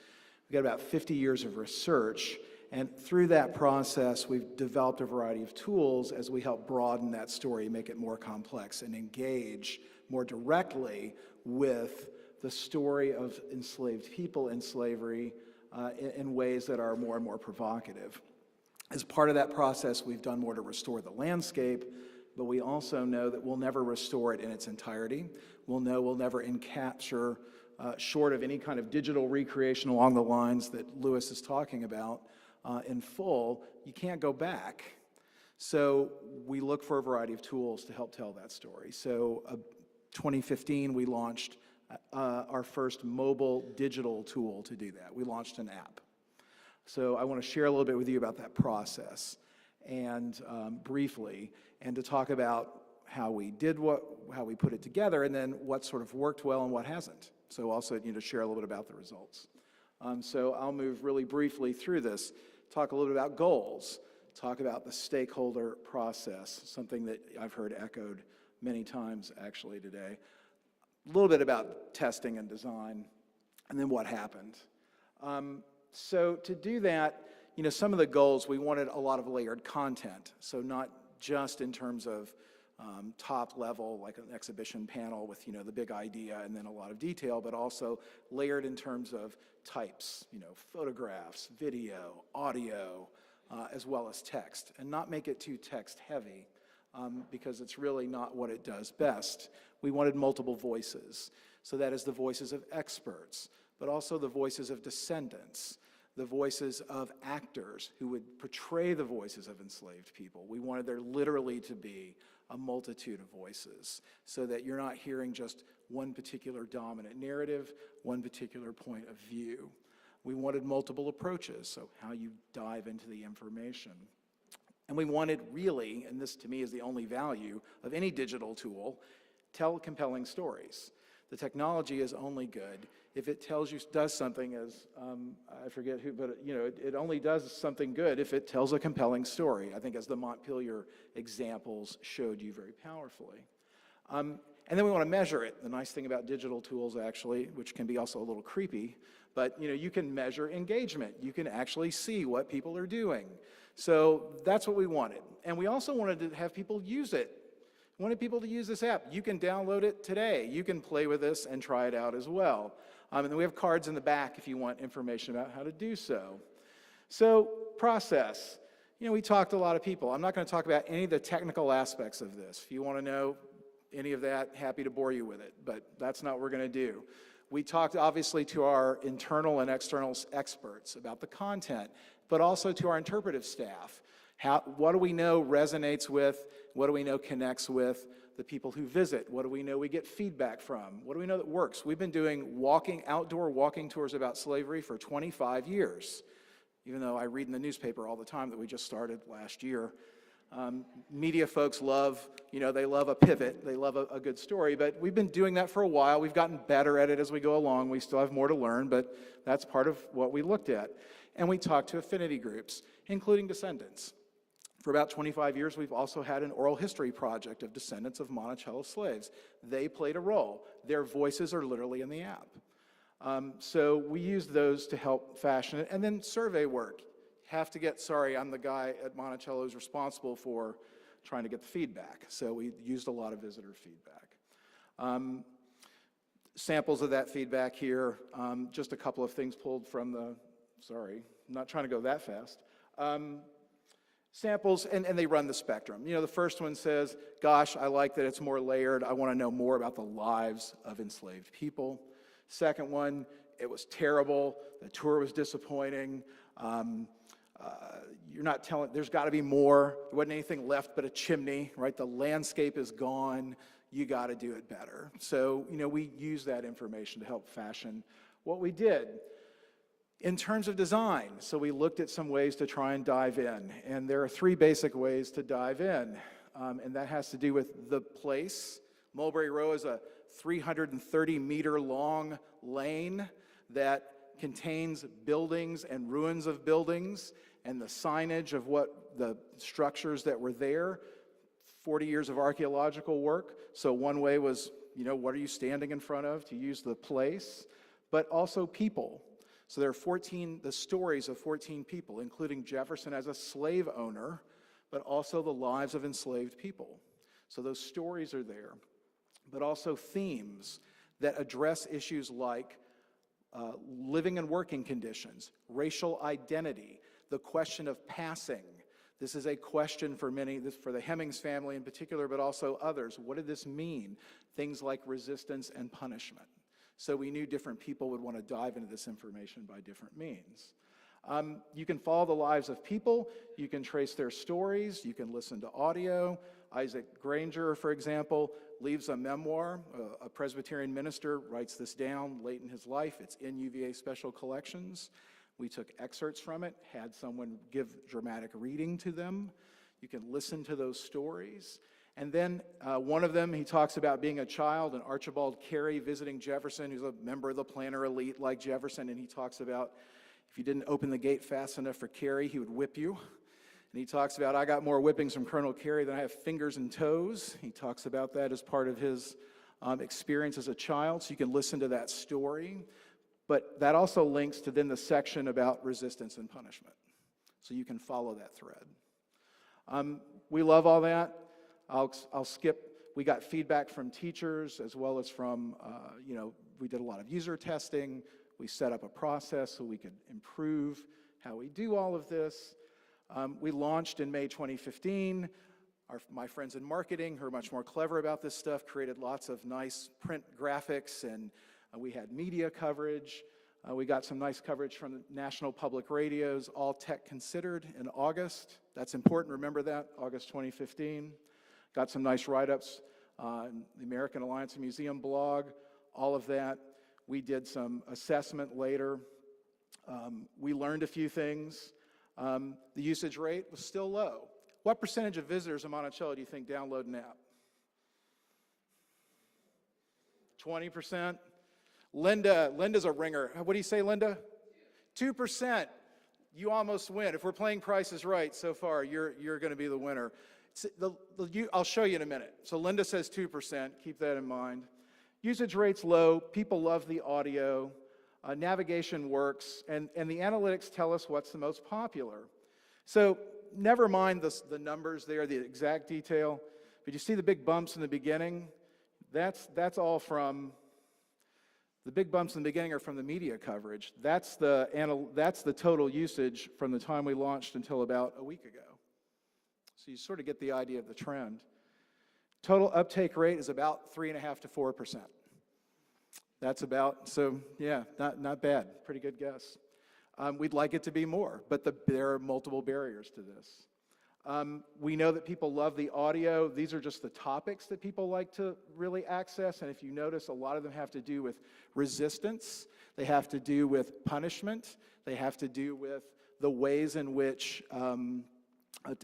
We've got about 50 years of research, and through that process, we've developed a variety of tools as we help broaden that story, make it more complex, and engage more directly with the story of enslaved people in slavery in ways that are more and more provocative. As part of that process, we've done more to restore the landscape, but we also know that we'll never restore it in its entirety. We'll never encapture, short of any kind of digital recreation along the lines that Lewis is talking about, in full. You can't go back. So we look for a variety of tools to help tell that story. So 2015, we launched our first mobile digital tool to do that. We launched an app. So I want to share a little bit with you about that process, and briefly, and to talk about how we put it together, and then what sort of worked well and what hasn't. So also, share a little bit about the results. So I'll move really briefly through this, talk a little bit about goals, talk about the stakeholder process, something that I've heard echoed many times actually today, a little bit about testing and design, and then what happened. So to do that, some of the goals, we wanted a lot of layered content. So not just in terms of top level, like an exhibition panel with, the big idea and then a lot of detail, but also layered in terms of types, photographs, video, audio, as well as text, and not make it too text heavy, because it's really not what it does best. We wanted multiple voices. So that is the voices of experts, but also the voices of descendants, the voices of actors who would portray the voices of enslaved people. We wanted there literally to be a multitude of voices so that you're not hearing just one particular dominant narrative, one particular point of view. We wanted multiple approaches, so how you dive into the information. And we wanted really, and this to me is the only value of any digital tool, tell compelling stories. The technology is only good if it does something as, I forget who, but it only does something good if it tells a compelling story, I think, as the Montpelier examples showed you very powerfully. And then we want to measure it. The nice thing about digital tools, actually, which can be also a little creepy, but you can measure engagement. You can actually see what people are doing. So that's what we wanted. And we also wanted to have people use it. We wanted people to use this app. You can download it today. You can play with this and try it out as well. And then we have cards in the back if you want information about how to do so. So, process. We talked to a lot of people. I'm not going to talk about any of the technical aspects of this. If you want to know any of that, happy to bore you with it, but that's not what we're going to do. We talked obviously to our internal and external experts about the content, but also to our interpretive staff. What do we know resonates with, what do we know connects with the people who visit? What do we know we get feedback from? What do we know that works? We've been doing outdoor walking tours about slavery for 25 years, even though I read in the newspaper all the time that we just started last year. Media folks love, they love a pivot, they love a good story, but we've been doing that for a while. We've gotten better at it as we go along. We still have more to learn, but that's part of what we looked at. And we talked to affinity groups, including descendants. For about 25 years, we've also had an oral history project of descendants of Monticello slaves. They played a role. Their voices are literally in the app. So we used those to help fashion it. And then survey work. I'm the guy at Monticello who's responsible for trying to get the feedback. So we used a lot of visitor feedback. Samples of that feedback here. Just a couple of things pulled from I'm not trying to go that fast. Samples, and they run the spectrum. The first one says, gosh, I like that it's more layered. I want to know more about the lives of enslaved people. Second one, it was terrible. The tour was disappointing. There's got to be more. There wasn't anything left but a chimney, right? The landscape is gone. You got to do it better. So, we use that information to help fashion what we did. In terms of design, so we looked at some ways to try and dive in, and there are three basic ways to dive in, and that has to do with the place. Mulberry Row is a 330-meter long lane that contains buildings and ruins of buildings, and the signage of what the structures that were there, 40 years of archaeological work. So one way was, what are you standing in front of, to use the place, but also people. So there are the stories of 14 people, including Jefferson as a slave owner, but also the lives of enslaved people. So those stories are there, but also themes that address issues like living and working conditions, racial identity, the question of passing. This is a question for many, for the Hemings family in particular, but also others. What did this mean? Things like resistance and punishment. So we knew different people would want to dive into this information by different means. You can follow the lives of people, you can trace their stories, you can listen to audio. Isaac Granger, for example, leaves a memoir. A Presbyterian minister writes this down late in his life. It's in UVA Special Collections. We took excerpts from it, had someone give dramatic reading to them. You can listen to those stories. And then one of them, he talks about being a child, and Archibald Carey visiting Jefferson, who's a member of the planter elite like Jefferson, and he talks about if you didn't open the gate fast enough for Carey, he would whip you. And he talks about, I got more whippings from Colonel Carey than I have fingers and toes. He talks about that as part of his experience as a child, so you can listen to that story. But that also links to then the section about resistance and punishment. So you can follow that thread. We love all that. I'll skip. We got feedback from teachers as well as from, we did a lot of user testing. We set up a process so we could improve how we do all of this. We launched in May 2015. My friends in marketing, who are much more clever about this stuff, created lots of nice print graphics, and we had media coverage. We got some nice coverage from the National Public Radio's All Tech Considered in August. That's important, remember that, August 2015. Got some nice write-ups in the American Alliance of Museum blog, all of that. We did some assessment later. We learned a few things. The usage rate was still low. What percentage of visitors in Monticello do you think download an app? 20%? Linda's a ringer. What do you say, Linda? 2%. You almost win. If we're playing Price is Right so far, you're going to be the winner. I'll show you in a minute. So Linda says 2%. Keep that in mind. Usage rate's low. People love the audio. Navigation works. And the analytics tell us what's the most popular. So never mind the numbers there, the exact detail. But you see the big bumps in the beginning? That's all from... The big bumps in the beginning are from the media coverage. That's the total usage from the time we launched until about a week ago. So you sort of get the idea of the trend. Total uptake rate is about 3.5% to 4%. That's about, so yeah, not bad. Pretty good guess. We'd like it to be more, but there are multiple barriers to this. We know that people love the audio. These are just the topics that people like to really access, and if you notice, a lot of them have to do with resistance. They have to do with punishment. They have to do with the ways in which,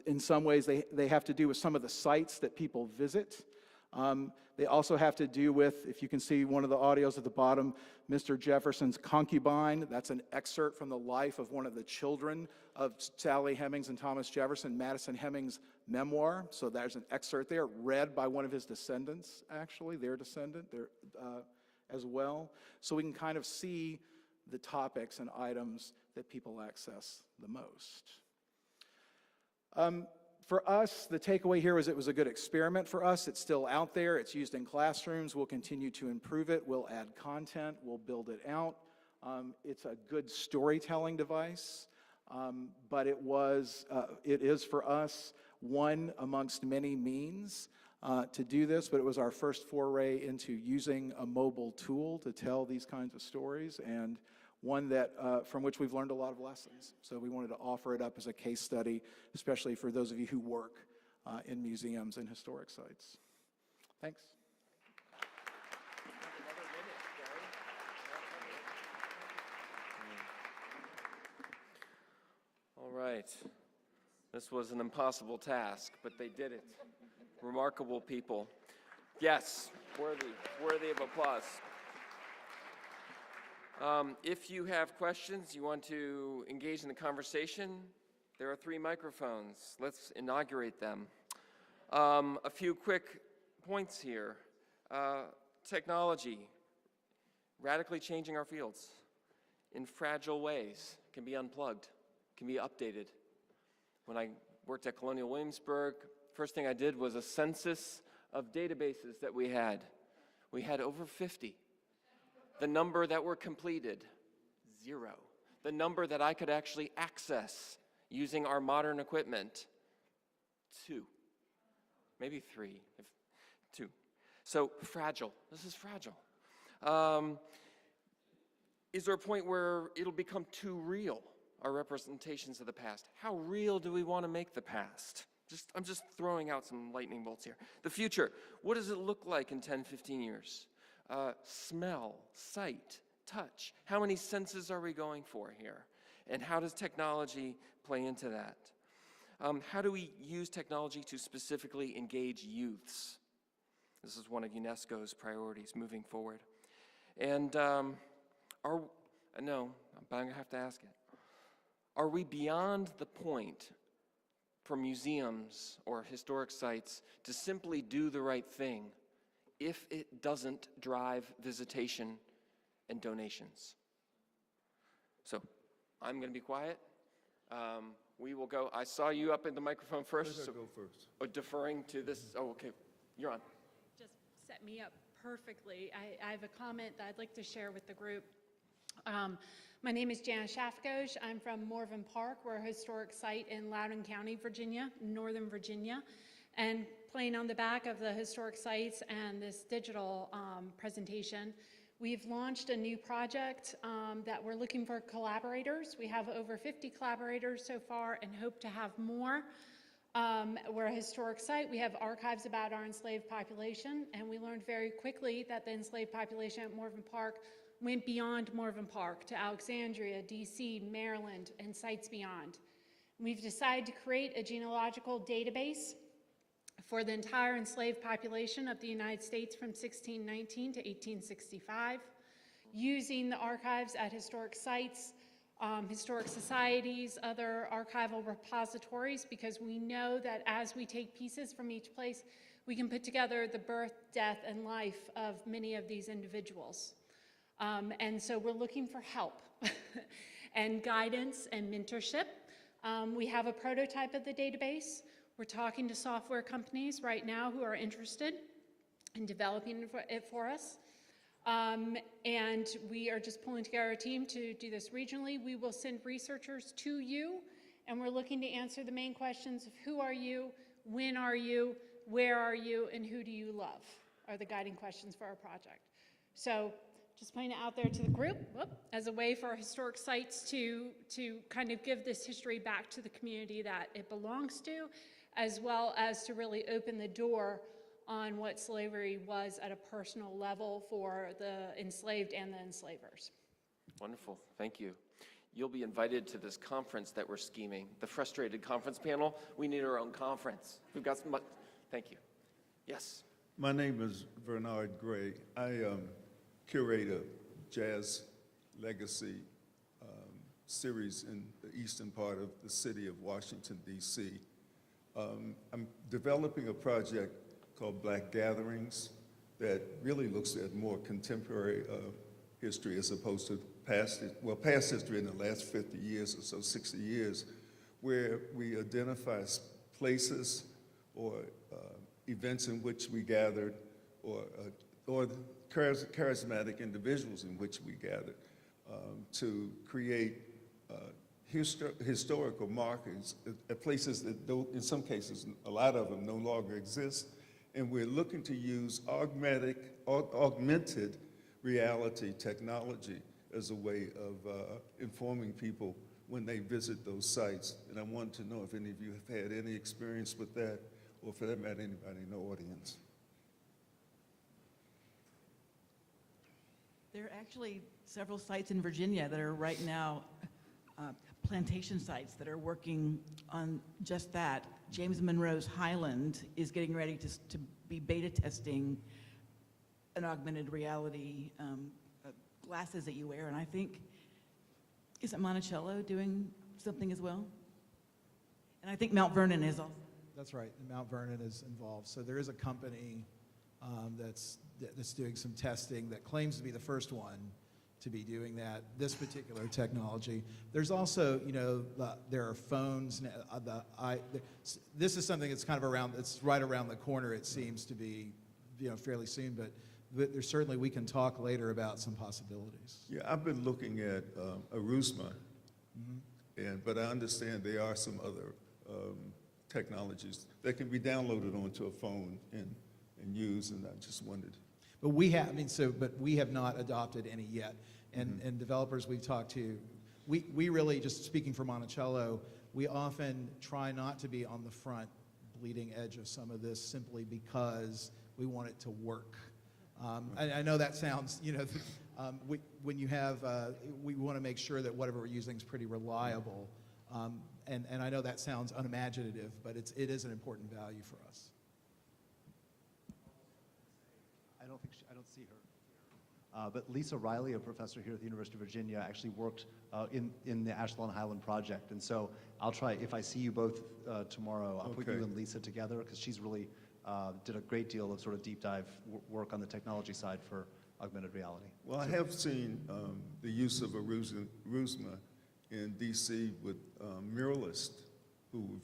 in some ways, they have to do with some of the sites that people visit. They also have to do with, if you can see one of the audios at the bottom, Mr. Jefferson's concubine. That's an excerpt from the life of one of the children of Sally Hemings and Thomas Jefferson, Madison Hemings' memoir. So there's an excerpt there, read by one of his descendants, actually, their descendant as well. So we can kind of see the topics and items that people access the most. For us, the takeaway here was it was a good experiment for us. It's still out there. It's used in classrooms. We'll continue to improve it. We'll add content. We'll build it out. It's a good storytelling device, but it is for us one amongst many means to do this, but it was our first foray into using a mobile tool to tell these kinds of stories, and one that from which we've learned a lot of lessons. So we wanted to offer it up as a case study, especially for those of you who work in museums and historic sites. Thanks. All right. This was an impossible task, but they did it. Remarkable people. Yes, worthy of applause. If you have questions, you want to engage in the conversation, There are 3 microphones. Let's inaugurate them. A few quick points here. Technology, radically changing our fields in fragile ways, can be unplugged, can be updated. When I worked at Colonial Williamsburg, first thing I did was a census of databases that we had. We had over 50. The number that were completed, 0. The number that I could actually access using our modern equipment, 2. Maybe 3, 2. So fragile, this is fragile. Is there a point where it'll become too real, our representations of the past? How real do we want to make the past? I'm just throwing out some lightning bolts here. The future, what does it look like in 10, 15 years? Smell, sight, touch. How many senses are we going for here? And how does technology play into that? How do we use technology to specifically engage youths? This is one of UNESCO's priorities moving forward. And I'm gonna have to ask it. Are we beyond the point for museums or historic sites to simply do the right thing if it doesn't drive visitation and donations? So I'm going to be quiet. We will go. I saw you up in the microphone first. So go first. Deferring to this. Oh, okay. You're on. Just set me up perfectly. I have a comment that I'd like to share with the group. My name is Jana Shafgosh. I'm from Morven Park. We're a historic site in Loudoun County, Virginia, Northern Virginia. And playing on the back of the historic sites and this digital presentation, we've launched a new project that we're looking for collaborators. We have over 50 collaborators so far and hope to have more. We're a historic site. We have archives about our enslaved population, and we learned very quickly that the enslaved population at Morven Park went beyond Morven Park to Alexandria, DC, Maryland, and sites beyond. We've decided to create a genealogical database for the entire enslaved population of the United States from 1619 to 1865, using the archives at historic sites, historic societies, other archival repositories, because we know that as we take pieces from each place, we can put together the birth, death, and life of many of these individuals. And so we're looking for help and guidance and mentorship. We have a prototype of the database. We're talking to software companies right now who are interested in developing it for us. And we are just pulling together a team to do this regionally. We will send researchers to you, and we're looking to answer the main questions of who are you, when are you, where are you, and who do you love are the guiding questions for our project. So just putting it out there to the group as a way for our historic sites to kind of give this history back to the community that it belongs to, as well as to really open the door on what slavery was at a personal level for the enslaved and the enslavers. Wonderful, thank you. You'll be invited to this conference that we're scheming, the Frustrated Conference Panel. We need our own conference. We've got some, thank you. Yes? My name is Bernard Gray. I curate a jazz legacy series in the eastern part of the city of Washington, D.C. I'm developing a project called Black Gatherings that really looks at more contemporary history as opposed to past history in the last 50 years or so, 60 years, where we identify places or events in which we gathered or charismatic individuals in which we gathered to create historical markers at places that don't, in some cases, a lot of them no longer exist. And we're looking to use augmented reality technology as a way of informing people when they visit those sites. And I wanted to know if any of you have had any experience with that, or for that matter, anybody in the audience. There are actually several sites in Virginia that are right now plantation sites that are working on just that. James Monroe's Highland is getting ready to be beta testing an augmented reality glasses that you wear, and I think, is it Monticello doing something as well? And I think Mount Vernon is also. That's right, and Mount Vernon is involved. So there is a company that's doing some testing that claims to be the first one to be doing that, this particular technology. There's also, you know, there are phones. This is something that's kind of around, it's right around the corner, it seems to be, you know, fairly soon, but there's certainly, we can talk later about some possibilities. Yeah, I've been looking at Archaeologist, but I understand there are some other technologies that can be downloaded onto a phone and used, and I just wondered. But we have, but we have not adopted any yet. And developers we've talked to, we really, just speaking for Monticello, we often try not to be on the front bleeding edge of some of this simply because we want it to work. I know that sounds, you know, when you have, we want to make sure that whatever we're using is pretty reliable. And I know that sounds unimaginative, but it is an important value for us. I don't see her. But Lisa Riley, a professor here at the University of Virginia, actually worked in the Ashland Highland project. And so I'll try, if I see you both tomorrow, I'll put you and Lisa together, because she's really did a great deal of sort of deep dive work on the technology side for augmented reality. Well, I have seen the use of Archaeologist in DC with muralists who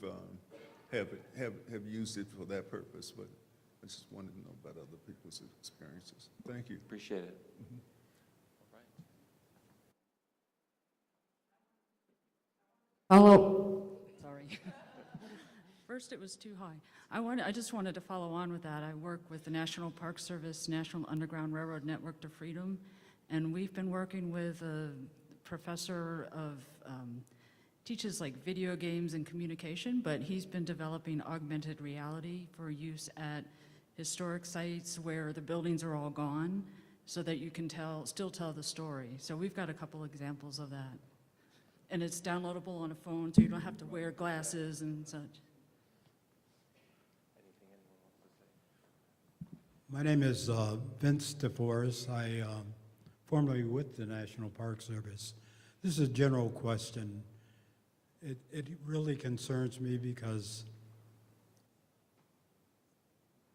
have used it for that purpose, but I just wanted to know about other people's experiences. Thank you. Appreciate it. All right. Oh, sorry. First, it was too high. I just wanted to follow on with that. I work with the National Park Service, National Underground Railroad Network to Freedom, and we've been working with a professor of teaches like video games and communication, but he's been developing augmented reality for use at historic sites where the buildings are all gone, so that you can still tell the story. So we've got a couple examples of that. And it's downloadable on a phone, so you don't have to wear glasses and such. My name is Vince DeForest. I formerly with the National Park Service. This is a general question. It really concerns me because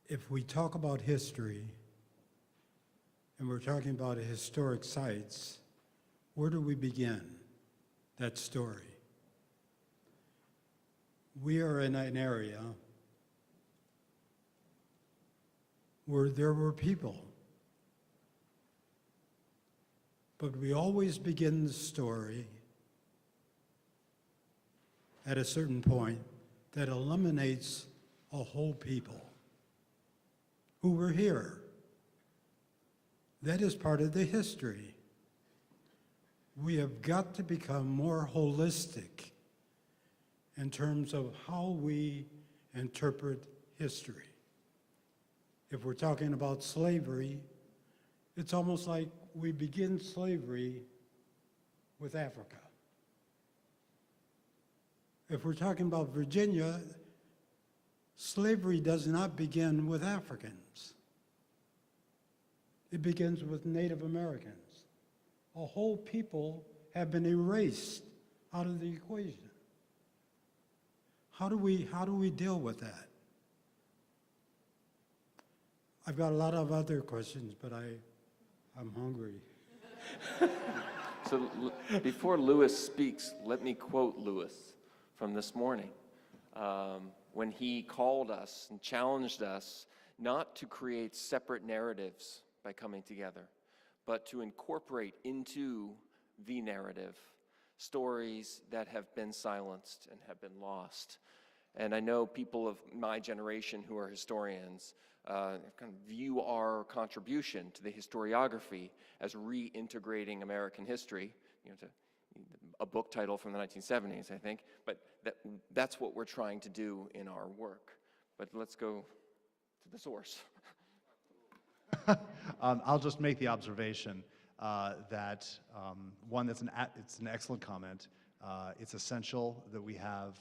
if we talk about history and we're talking about historic sites, where do we begin that story? We are in an area where there were people, but we always begin the story at a certain point that eliminates a whole people who were here. That is part of the history. We have got to become more holistic in terms of how we interpret history. If we're talking about slavery, it's almost like we begin slavery with Africa. If we're talking about Virginia, slavery does not begin with Africans. It begins with Native Americans. A whole people have been erased out of the equation. How do we deal with that? I've got a lot of other questions, but I'm hungry. So before Lewis speaks, let me quote Lewis from this morning, when he called us and challenged us not to create separate narratives by coming together, but to incorporate into the narrative stories that have been silenced and have been lost. And I know people of my generation who are historians kind of view our contribution to the historiography as reintegrating American history, you know, to a book title from the 1970s, I think, but that's what we're trying to do in our work. But let's go to the source. I'll just make the observation that, one, it's an excellent comment. It's essential that we have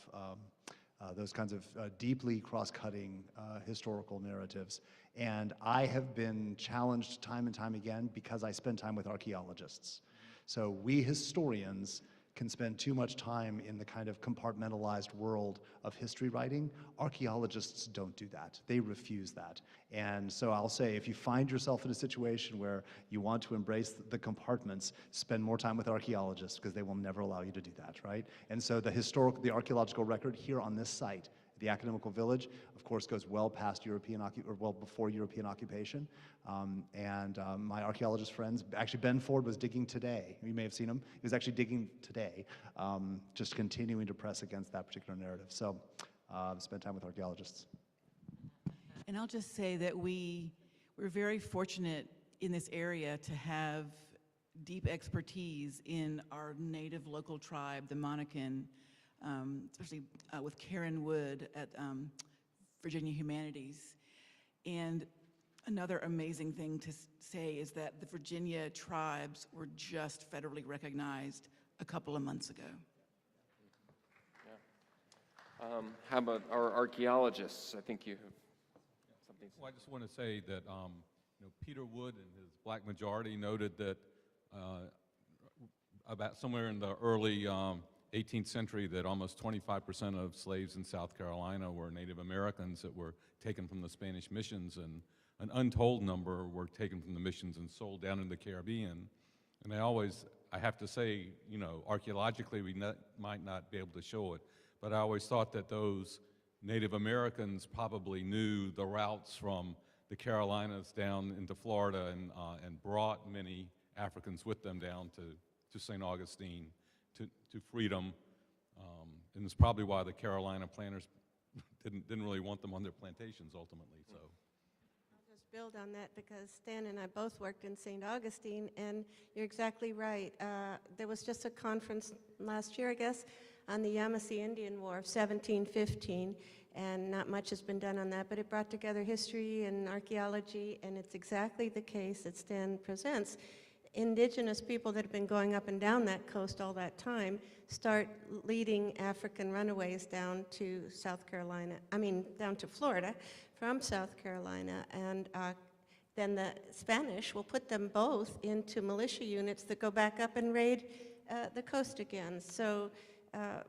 those kinds of deeply cross-cutting historical narratives. And I have been challenged time and time again because I spend time with archaeologists. So we historians can spend too much time in the kind of compartmentalized world of history writing. Archaeologists don't do that. They refuse that. And so I'll say, if you find yourself in a situation where you want to embrace the compartments, spend more time with archaeologists, because they will never allow you to do that, right? And so the archaeological record here on this site, the academical village, of course, goes well past well before European occupation. My archaeologist friends, actually Ben Ford was digging today. You may have seen him. He was actually digging today, just continuing to press against that particular narrative. So spend time with archaeologists. And I'll just say that we're very fortunate in this area to have deep expertise in our native local tribe, the Monacan, especially with Karen Wood at Virginia Humanities. And another amazing thing to say is that the Virginia tribes were just federally recognized a couple of months ago. How about our archaeologists? I think you have something. Well, I just want to say that Peter Wood and his Black Majority noted that about somewhere in the early 18th century that almost 25% of slaves in South Carolina were Native Americans that were taken from the Spanish missions, and an untold number were taken from the missions and sold down in the Caribbean. And I have to say, archaeologically we might not be able to show it, but I always thought that those Native Americans probably knew the routes from the Carolinas down into Florida and brought many Africans with them down to St. Augustine to freedom. And it's probably why the Carolina planters didn't really want them on their plantations ultimately. So. I'll just build on that because Stan and I both worked in St. Augustine, and you're exactly right. There was just a conference last year, I guess, on the Yamasee Indian War of 1715, and not much has been done on that, but it brought together history and archaeology, and it's exactly the case that Stan presents. Indigenous people that have been going up and down that coast all that time start leading African runaways down to down to Florida from South Carolina, and then the Spanish will put them both into militia units that go back up and raid the coast again. So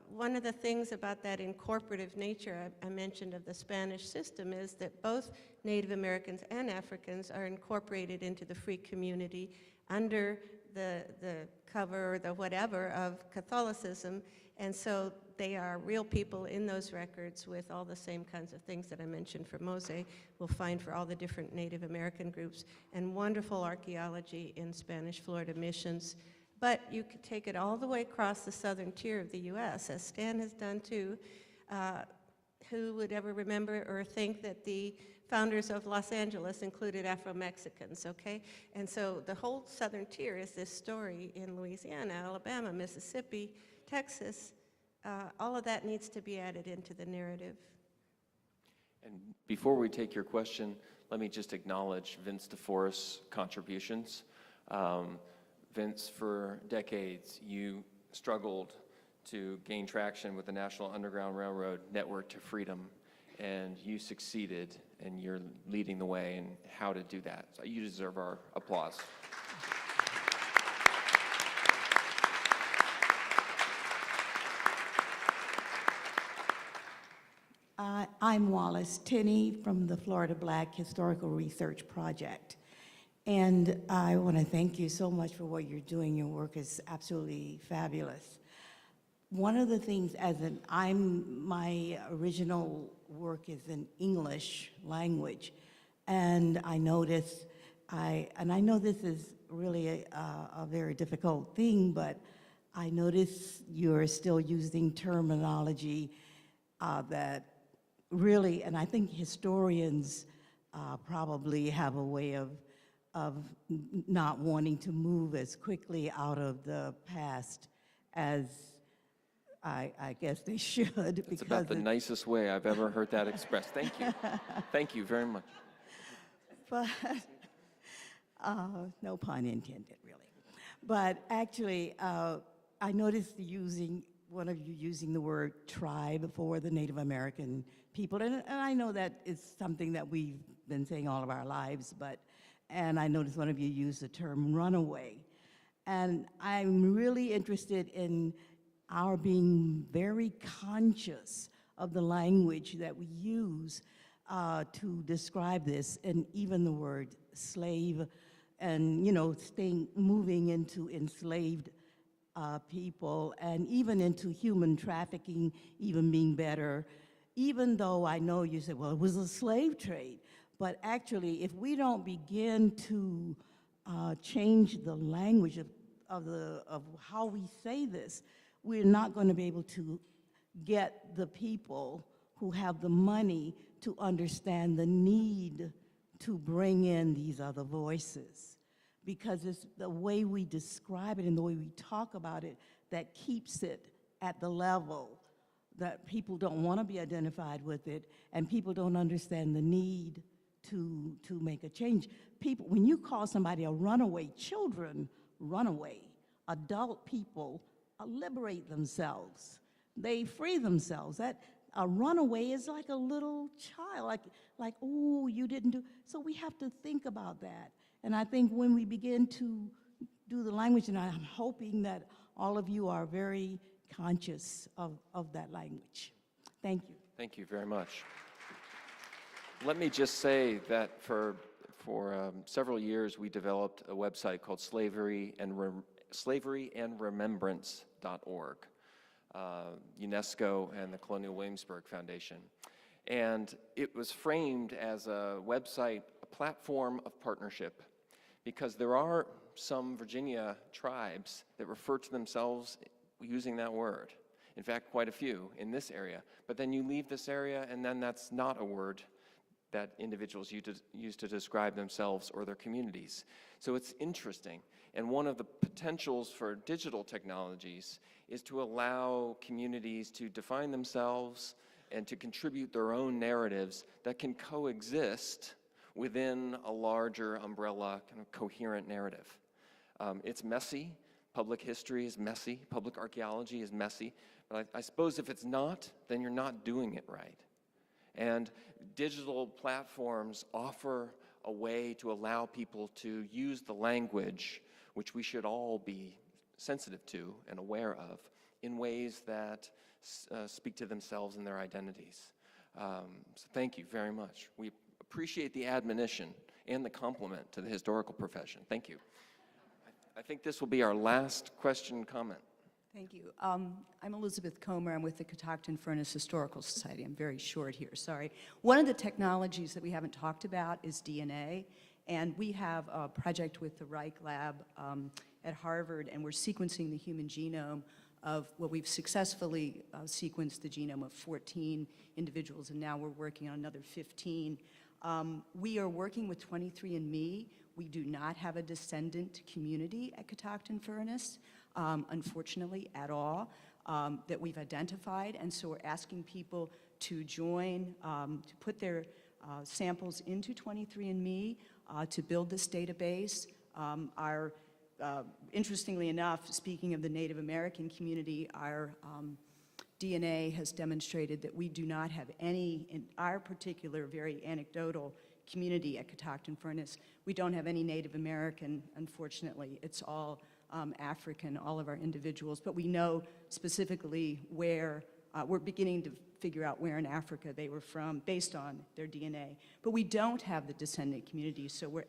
one of the things about that incorporative nature I mentioned of the Spanish system is that both Native Americans and Africans are incorporated into the free community under the cover or the whatever of Catholicism, and so they are real people in those records with all the same kinds of things that I mentioned for Mose, we'll find for all the different Native American groups, and wonderful archaeology in Spanish Florida missions. But you could take it all the way across the southern tier of the U.S., as Stan has done too. Who would ever remember or think that the founders of Los Angeles included Afro-Mexicans, okay? And so the whole southern tier is this story in Louisiana, Alabama, Mississippi, Texas. All of that needs to be added into the narrative. And before we take your question, let me just acknowledge Vince DeForest's contributions. Vince, for decades, you struggled to gain traction with the National Underground Railroad Network to Freedom, and you succeeded, and you're leading the way in how to do that. So you deserve our applause. I'm Wallace Tinney from the Florida Black Historical Research Project. And I want to thank you so much for what you're doing. Your work is absolutely fabulous. One of the things, my original work is in English language, and I notice, I know this is really a very difficult thing, but I notice you're still using terminology that really, and I think historians probably have a way of not wanting to move as quickly out of the past as I guess they should. It's about the nicest way I've ever heard that expressed. Thank you. Thank you very much. But, no pun intended, really. But actually, I noticed one of you using the word tribe for the Native American people. And I know that it's something that we've been saying all of our lives, and I noticed one of you used the term runaway. And I'm really interested in our being very conscious of the language that we use to describe this, and even the word slave, and moving into enslaved people, and even into human trafficking, even being better. Even though I know you said, well, it was a slave trade, but actually, if we don't begin to change the language of how we say this, we're not going to be able to get the people who have the money to understand the need to bring in these other voices. Because it's the way we describe it and the way we talk about it that keeps it at the level that people don't want to be identified with it, and people don't understand the need to make a change. People, when you call somebody a runaway, children run away. Adult people liberate themselves. They free themselves. A runaway is like a little child, like, oh, you didn't do. So we have to think about that. And I think when we begin to do the language, and I'm hoping that all of you are very conscious of that language. Thank you. Thank you very much. Let me just say that for several years, we developed a website called slaveryandremembrance.org, UNESCO and the Colonial Williamsburg Foundation. And it was framed as a website, a platform of partnership, because there are some Virginia tribes that refer to themselves using that word. In fact, quite a few in this area. But then you leave this area, and then that's not a word that individuals use to describe themselves or their communities. So it's interesting. And one of the potentials for digital technologies is to allow communities to define themselves and to contribute their own narratives that can coexist within a larger umbrella, kind of coherent narrative. It's messy. Public history is messy. Public archaeology is messy. But I suppose if it's not, then you're not doing it right. And digital platforms offer a way to allow people to use the language, which we should all be sensitive to and aware of, in ways that speak to themselves and their identities. So thank you very much. We appreciate the admonition and the compliment to the historical profession. Thank you. I think this will be our last question comment. Thank you. I'm Elizabeth Comer. I'm with the Catoctin Furnace Historical Society. I'm very short here, sorry. One of the technologies that we haven't talked about is DNA, and we have a project with the Reich Lab at Harvard, and we're sequencing the human genome of, well, we've successfully sequenced the genome of 14 individuals, and now we're working on another 15. We are working with 23andMe. We do not have a descendant community at Catoctin Furnace, unfortunately, at all, that we've identified. And so we're asking people to join, to put their samples into 23andMe to build this database. Interestingly enough, speaking of the Native American community, our DNA has demonstrated that we do not have any, in our particular very anecdotal community at Catoctin Furnace, we don't have any Native American, unfortunately. It's all African, all of our individuals, but we know specifically where, we're beginning to figure out where in Africa they were from based on their DNA. But we don't have the descendant community, so we're